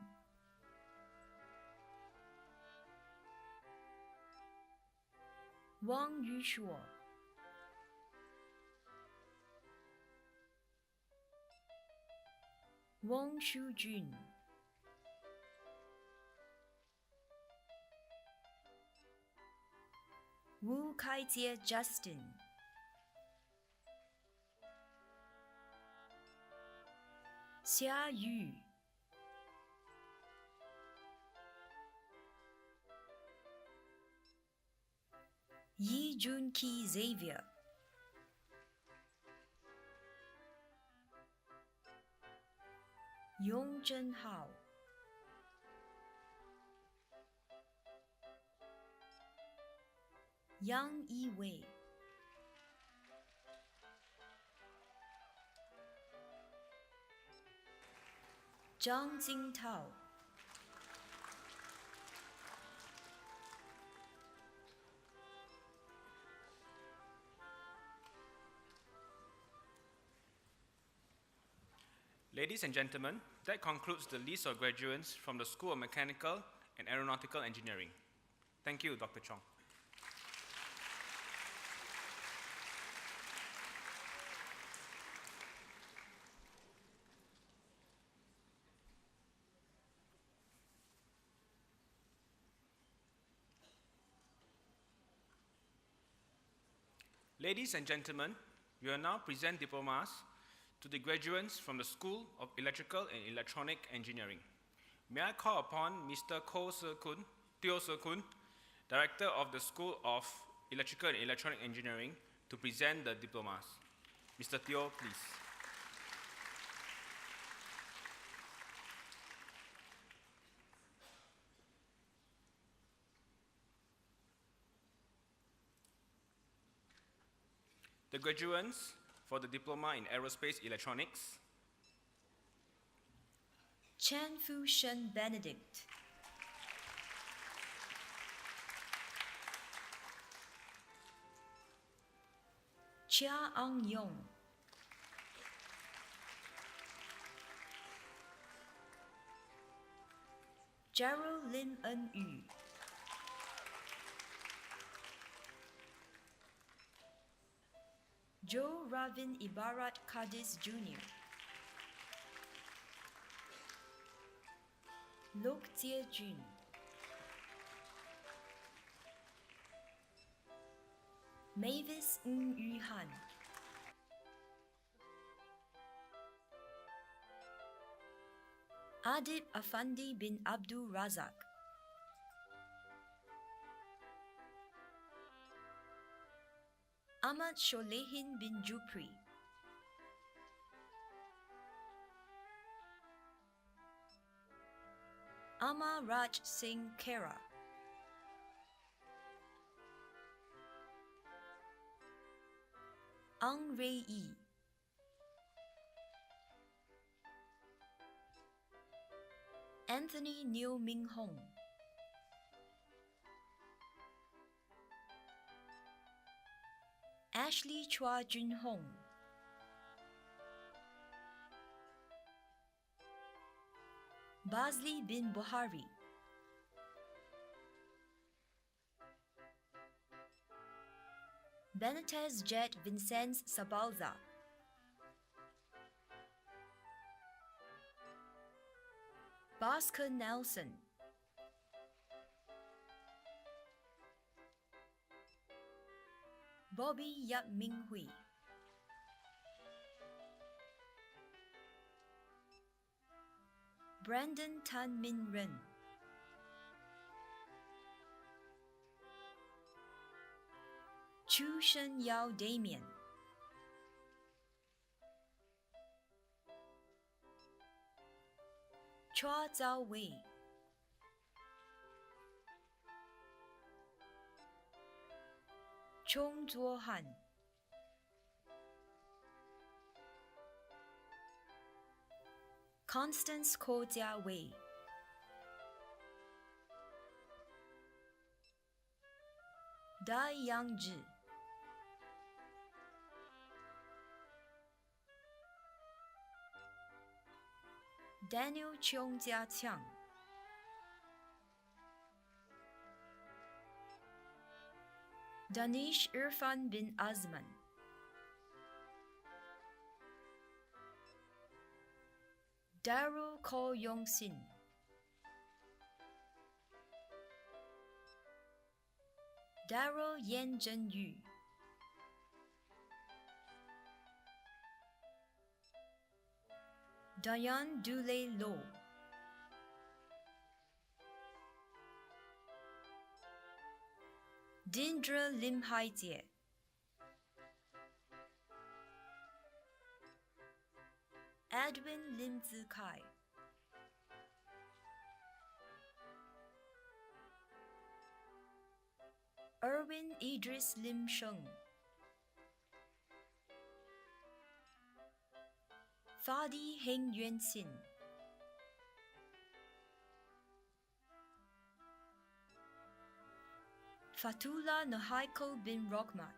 Wang Yushuo. Wang Shujun. Wu Kaijie Justin. Xia Yu. Yi Jun Ki Xavier. Yong Zhen Hao. Yang Yiwei. Zhang Jingtao. Ladies and gentlemen, that concludes the list of graduates from the School of Mechanical and Aeronautical Engineering. Thank you, Dr. Chong. Ladies and gentlemen, we will now present diplomas to the graduates from the School of Electrical and Electronic Engineering. May I call upon Mr. Teo Se Kun, Director of the School of Electrical and Electronic Engineering, to present the diplomas. Mr. Teo, please. The graduates for the Diploma in Aerospace Electronics: Chen Fu Shen Benedict, Chia Ang Yong, Gerald Lim En Yu, Joe Ravin Ibarat Kadis Jr., Lok Jie Jun, Mavis Ng Yu Han, Adib Afandi bin Abdul Razak, Ahmad Sholehin bin Jupri, Amar Raj Singh Khera, Ang Rei Yi, Anthony Neo Ming Hong, Ashley Chua Jun Hong, Bazli bin Buhari, Benitez Jet Vincenz Sabalza, Bhaskar Nelson, Bobby Yap Ming Hui, Brandon Tan Min Ren, Chu Shen Yao Damien, Chua Zhao Wei, Chong Zuo Han, Constance Ko Jia Wei, Dai Yang Zhi, Daniel Cheong Jia Qiang, Danish Irfan bin Azman, Darryl Ko Yong Sin, Darryl Yan Zhen Yu, Diane Dule Lo, Dindra Lim Hai Jie, Edwin Lim Zi Kai, Erwin Idris Lim Sheng, Fadi Heng Yuan Xin, Fatullah Nahaiko bin Rohmat,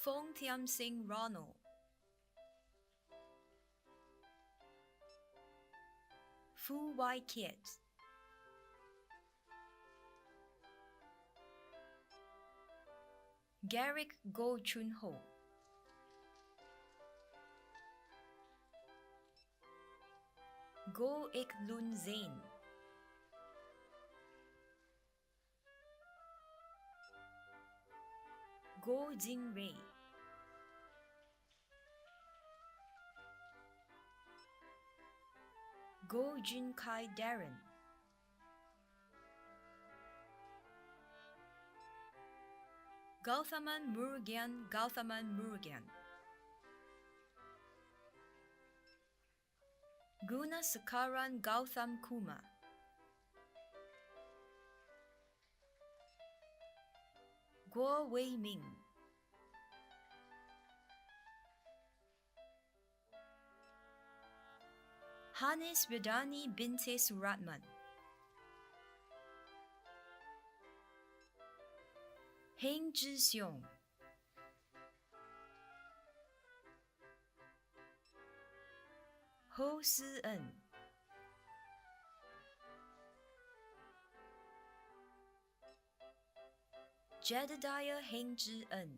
Phong Thiam Singh Ronald, Phu Wai Kiet, Garrick Go Chun Ho, Go Ik Lun Zain, Go Jing Ray, Go Jun Kai Darren, Gauthaman Murugan, Guna Sakaran Gautham Kuma, Guo Wei Ming, Hanis Vedani Binte Suratman, Heng Zhixiong, Ho Si En, Jedediah Heng Zhi En,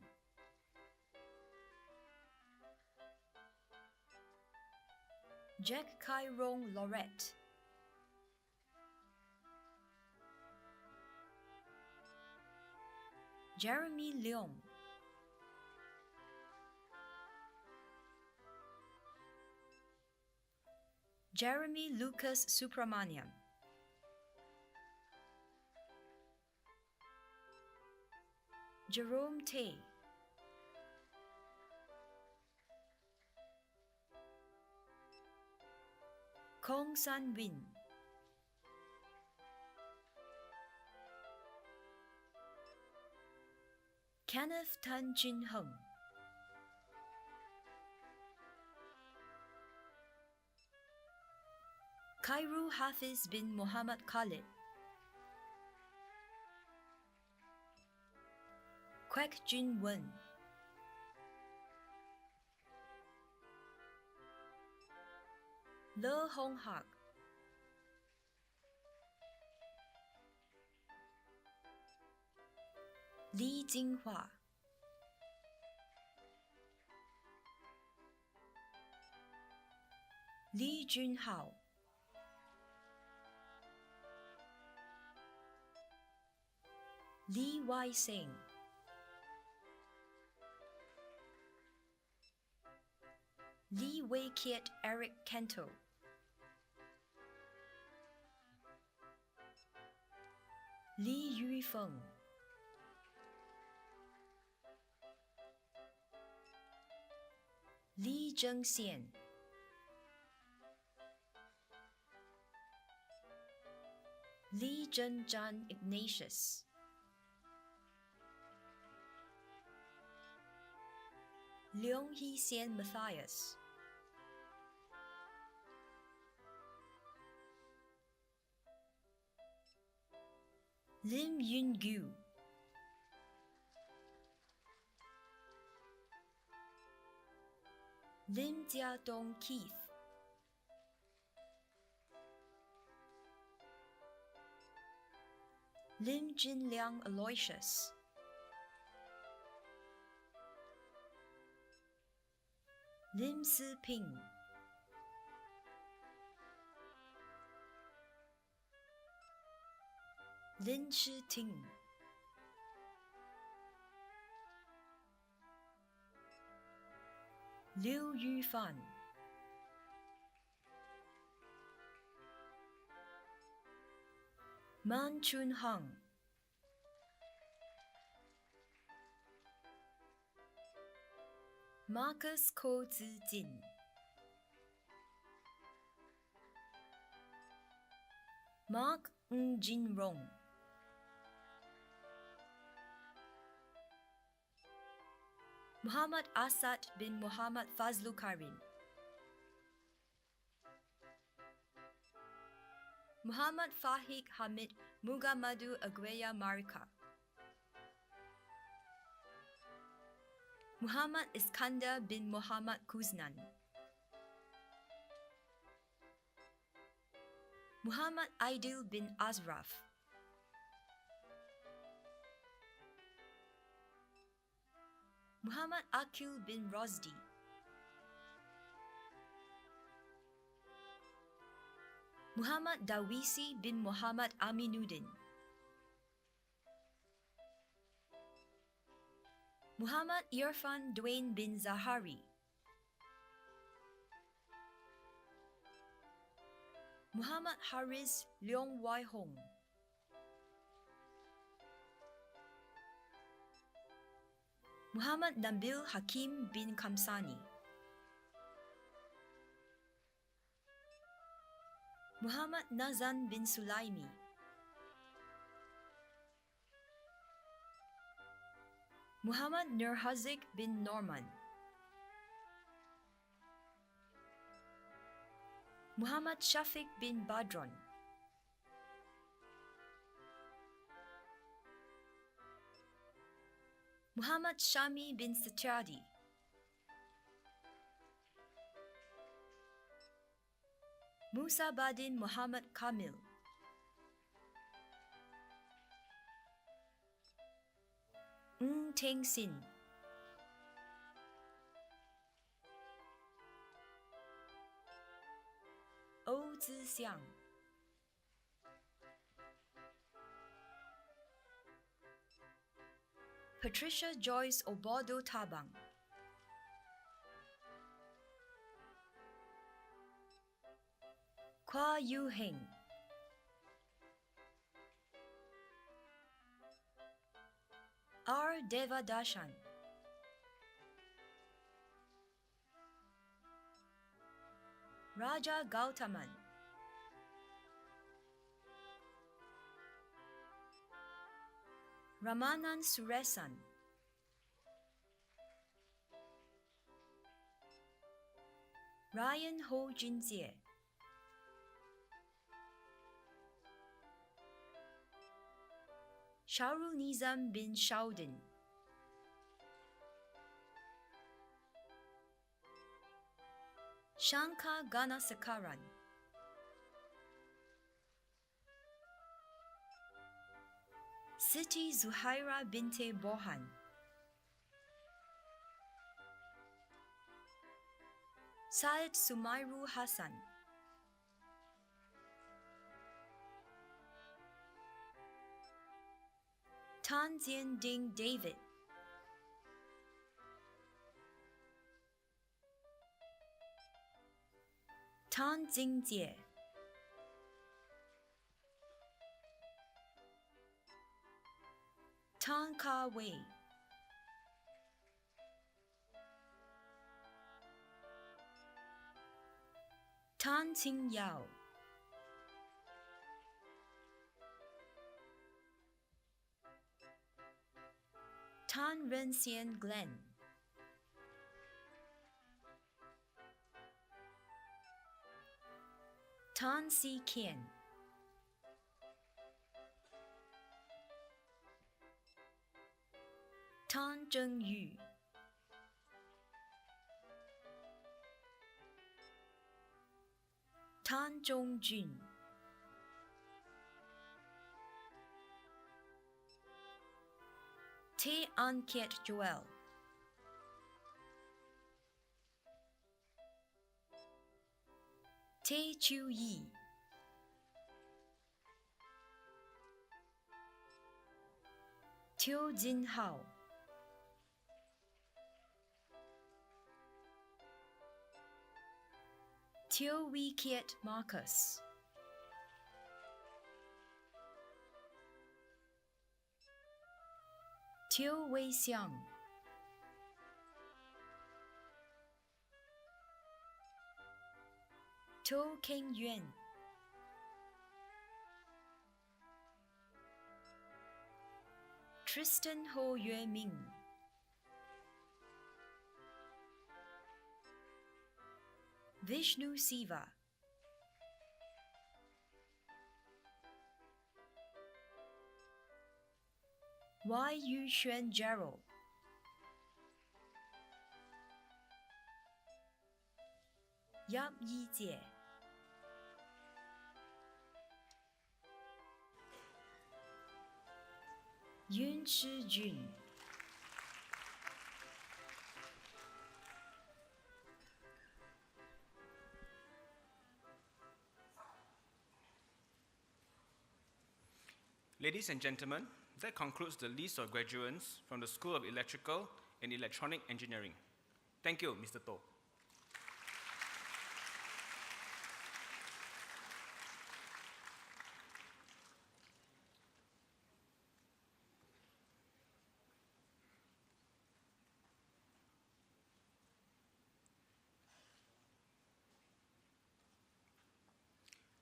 Jack Kai Rong Lorette, Jeremy Leong, Jeremy Lucas Supramanian, Jerome Tay, Kong San Win, Kenneth Tan Jin Hung, Kairu Hafiz bin Muhammad Khalid, Kwek Jin Wen, Le Hong Hak, Li Jinghua, Li Junhao, Li Wai Seng, Li Wei Kiet Eric Kento, Li Yufeng, Li Zhengxian, Li Zhenjan Ignatius, Leong Hee Xian Matthias, Lim Yun Gu, Lim Jia Dong Keith, Lim Jin Liang Aloysius, Lim Si Ping, Lin Shi Ting, Liu Yufan, Man Chun Hung, Marcus Ko Zi Jin, Mark Ng Jin Rong, Muhammad Asad bin Muhammad Fazlu Karim, Muhammad Fahik Hamid Mugamadu Agueya Marika, Muhammad Iskandar bin Muhammad Kuznan, Muhammad Aidil bin Azraf, Muhammad Akil bin Rozdi, Muhammad Dawisi bin Muhammad Aminuddin, Muhammad Irfan Dwayne bin Zahari, Muhammad Haris Leong Wai Hong, Muhammad Nabil Hakim bin Kamsani, Muhammad Nazan bin Sulaimi, Muhammad Nurhazik bin Norman, Muhammad Shafiq bin Badron, Muhammad Shami bin Satyadi, Musa Badin Muhammad Kamil, Teng Sin, Ou Zixiang, Patricia Joyce Obodo Tabang, Kwa Yu Heng, R. Devadashan, Raja Gautaman, Ramanan Suresan, Ryan Ho Jinjie, Shahrul Nizam bin Shaudin, Shankar Ganasakaran, Siti Zuhaira binte Bohan, Syed Sumairu Hassan, Tan Zien Ding David, Tan Jingjie, Tan Ka Wei, Tan Ting Yao, Tan Ren Xian Glenn, Tan Si Kian, Tan Zheng Yu, Tan Zhong Jun, Te An Kiet Joel, Te Chu Yi, Teo Jin Hao, Teo Wee Kiet Marcus, Teo Wei Xiang, To Keng Yuan, Tristan Ho Yue Ming, Vishnu Siva, Y. Yu Xuan Gerald, Yap Yi Jie. Yun Shi Jun. Ladies and gentlemen, that concludes the list of graduates from the School of Electrical and Electronic Engineering. Thank you, Mr. To.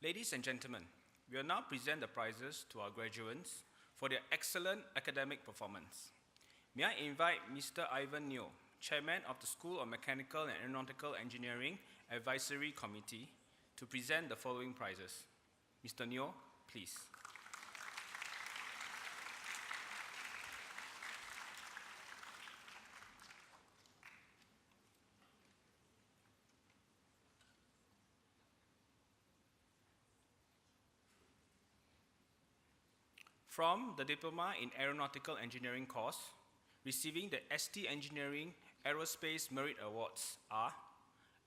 Ladies and gentlemen, we will now present the prizes to our graduates for their excellent academic performance. May I invite Mr. Ivan Neo, Chairman of the School of Mechanical and Aeronautical Engineering Advisory Committee, to present the following prizes. Mr. Neo, please. From the Diploma in Aeronautical Engineering course, receiving the ST Engineering Aerospace Merit Awards are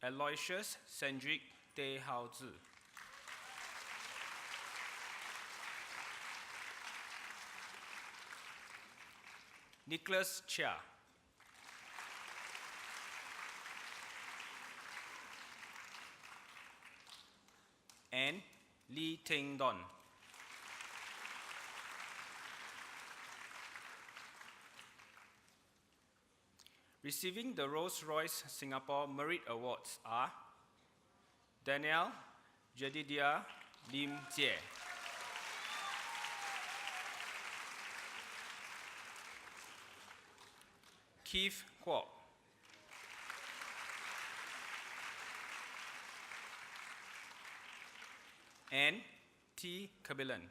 Aloysius Cendric Teh Hao Zi, Nicholas Chia, and Lee Teng Don. Receiving the Rolls-Royce Singapore Merit Awards are Daniel Jedidia Lim Jie, Keith Kwok, and T. Kabilan.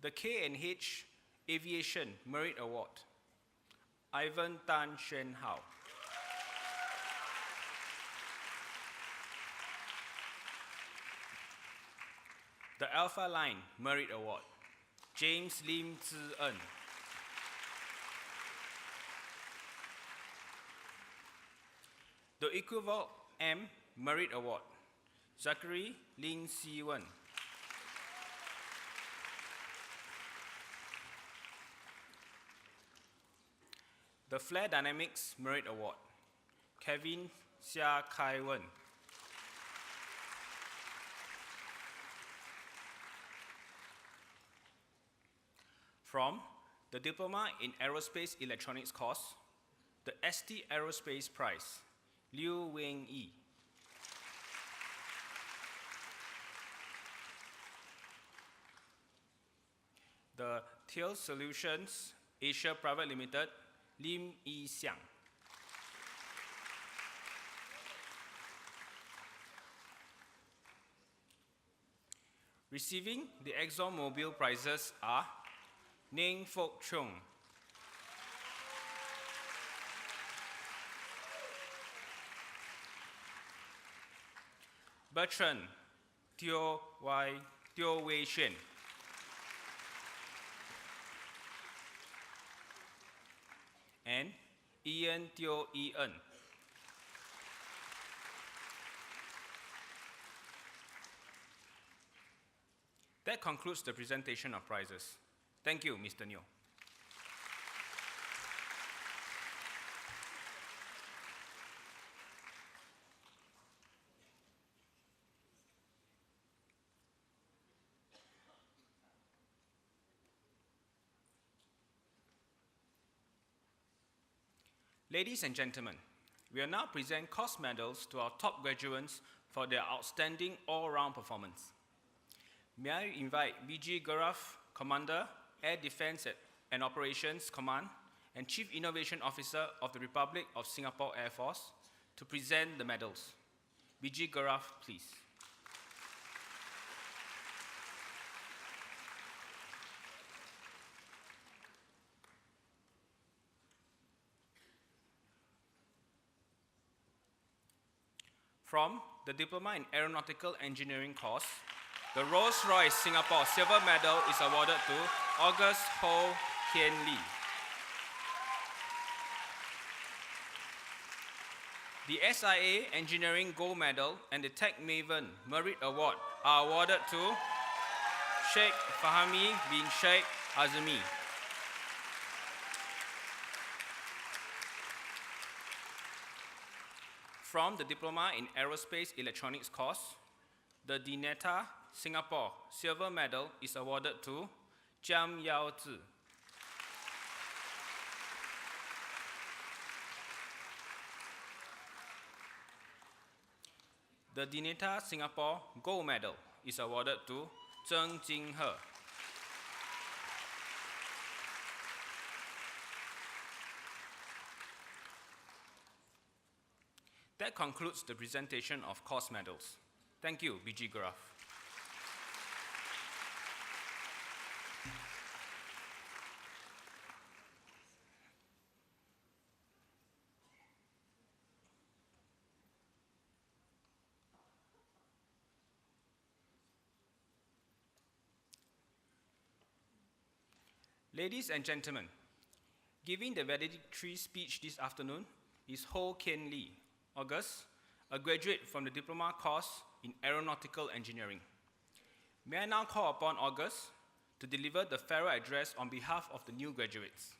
The K&H Aviation Merit Award, Ivan Tan Shen Hao. The Alpha Line Merit Award, James Lim Zi En. The Equivalent M Merit Award, Zachary Lin Si Wen. The Flare Dynamics Merit Award, Kevin Xia Kai Wen. From the Diploma in Aerospace Electronics course, the ST Aerospace Prize, Liu Weng Yi. The Teal Solutions Asia Private Limited, Lim Yi Xiang. Receiving the ExxonMobil prizes are Ning Fok Chung, Bertrand Teo Wei Shen, and Ian Teo E En. That concludes the presentation of prizes. Thank you, Mr. Neo. Ladies and gentlemen, we will now present course medals to our top graduates for their outstanding all-round performance. May I invite BG Gaurav, Commander, Air Defense and Operations Command, and Chief Innovation Officer of the Republic of Singapore Air Force, to present the medals. BG Gaurav, please. From the Diploma in Aeronautical Engineering course, the Rolls-Royce Singapore Silver Medal is awarded to August Ho Kian Lee. The SIA Engineering Gold Medal and the Tech Maven Merit Award are awarded to Sheikh Fahmi bin Sheikh Azmi. From the Diploma in Aerospace Electronics course, the DINETA Singapore Silver Medal is awarded to Jiang Yaozi. The DINETA Singapore Gold Medal is awarded to Zheng Jinghe. That concludes the presentation of course medals. Thank you, BG Graph. Ladies and gentlemen, giving the valedictory speech this afternoon is Ho Kian Lee, August, a graduate from the Diploma course in Aeronautical Engineering. May I now call upon August to deliver the farewell address on behalf of the new graduates.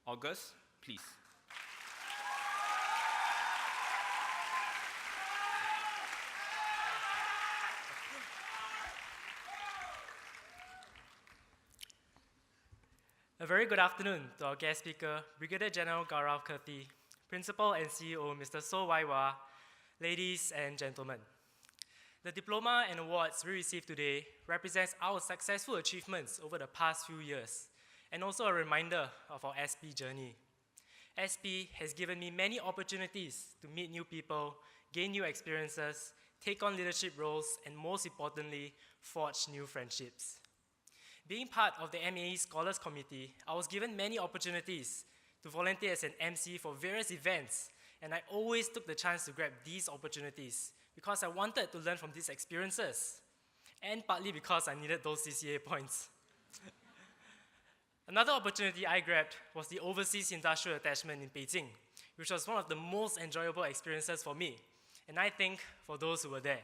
August, please. A very good afternoon to our guest speaker, Brigadier General Gaurav Kirti, Principal and CEO Mr. So Waiwa, ladies and gentlemen. The diploma and awards we received today represents our successful achievements over the past few years, and also a reminder of our SP journey. SP has given me many opportunities to meet new people, gain new experiences, take on leadership roles, and most importantly, forge new friendships. Being part of the MAE Scholars Committee, I was given many opportunities to volunteer as an MC for various events, and I always took the chance to grab these opportunities because I wanted to learn from these experiences, and partly because I needed those CCA points. Another opportunity I grabbed was the Overseas Industrial Attachment in Beijing, which was one of the most enjoyable experiences for me, and I think for those who were there.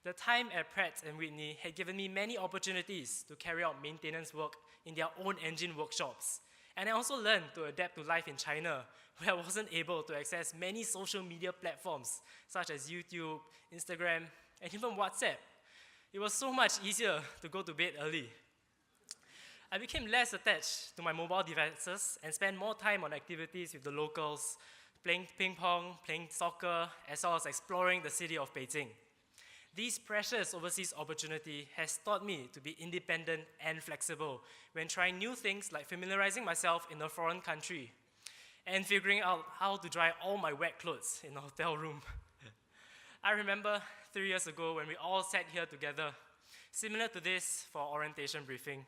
The time at Pratt & Whitney had given me many opportunities to carry out maintenance work in their own engine workshops. And I also learned to adapt to life in China, where I wasn't able to access many social media platforms, such as YouTube, Instagram, and even WhatsApp. It was so much easier to go to bed early. I became less attached to my mobile devices and spent more time on activities with the locals, playing ping pong, playing soccer, as well as exploring the city of Beijing. This precious overseas opportunity has taught me to be independent and flexible when trying new things like familiarizing myself in a foreign country and figuring out how to dry all my wet clothes in a hotel room. I remember 3 years ago when we all sat here together, similar to this for our orientation briefing.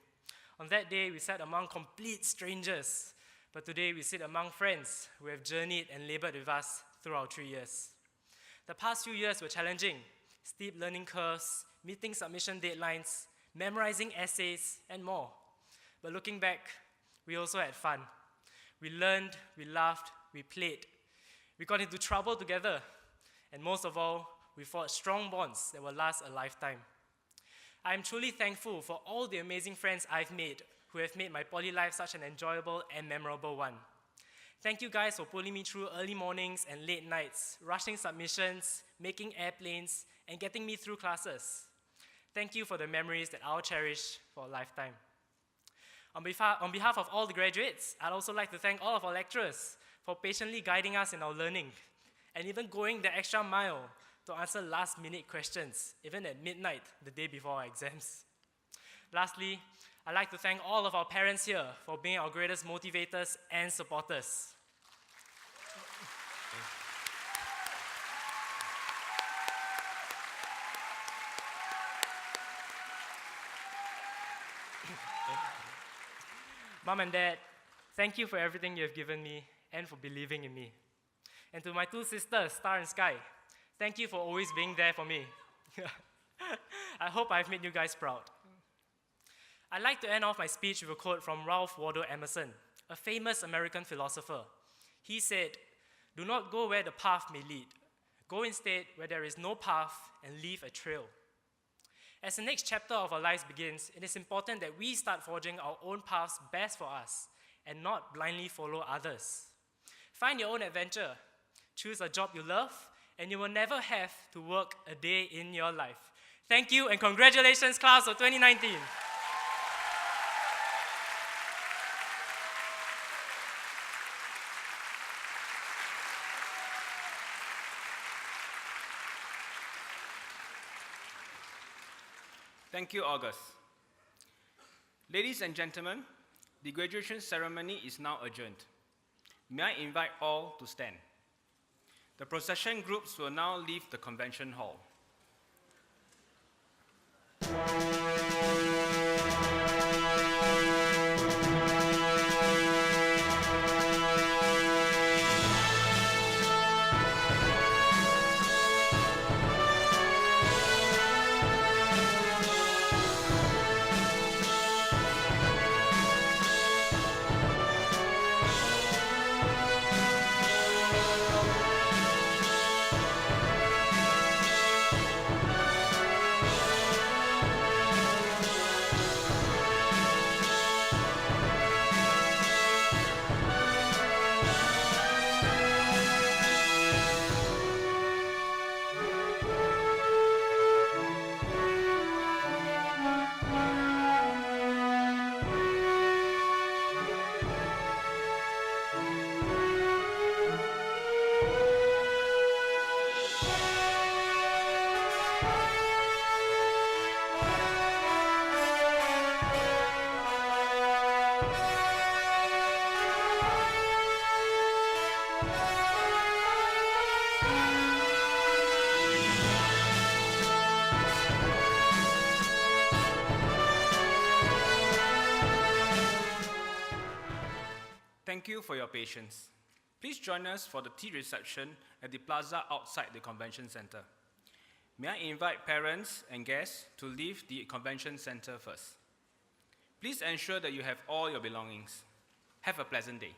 On that day, we sat among complete strangers, but today we sit among friends who have journeyed and labored with us through our 3 years. The past few years were challenging. Steep learning curves, meeting submission deadlines, memorizing essays, and more. But looking back, we also had fun. We learned, we laughed, we played. We got into trouble together. And most of all, we forged strong bonds that will last a lifetime. I am truly thankful for all the amazing friends I've made who have made my poly life such an enjoyable and memorable one. Thank you guys for pulling me through early mornings and late nights, rushing submissions, making airplanes, and getting me through classes. Thank you for the memories that I'll cherish for a lifetime. On behalf of all the graduates, I'd also like to thank all of our lecturers for patiently guiding us in our learning, and even going the extra mile to answer last-minute questions, even at midnight the day before our exams. Lastly, I'd like to thank all of our parents here for being our greatest motivators and supporters. Mom and Dad, thank you for everything you have given me and for believing in me. And to my two sisters, Star and Sky, Thank you for always being there for me. I hope I've made you guys proud. I'd like to end off my speech with a quote from Ralph Waldo Emerson, a famous American philosopher. He said, "Do not go where the path may lead. Go instead where there is no path and leave a trail." As the next chapter of our lives begins, it is important that we start forging our own paths best for us and not blindly follow others. Find your own adventure, choose a job you love, and you will never have to work a day in your life. Thank you and congratulations, class of 2019. Thank you, August. Ladies and gentlemen, the graduation ceremony is now adjourned. May I invite all to stand. The procession groups will now leave the convention hall. Thank you for your patience. Please join us for the tea reception at the plaza outside the convention center. May I invite parents and guests to leave the convention center first. Please ensure that you have all your belongings. Have a pleasant day.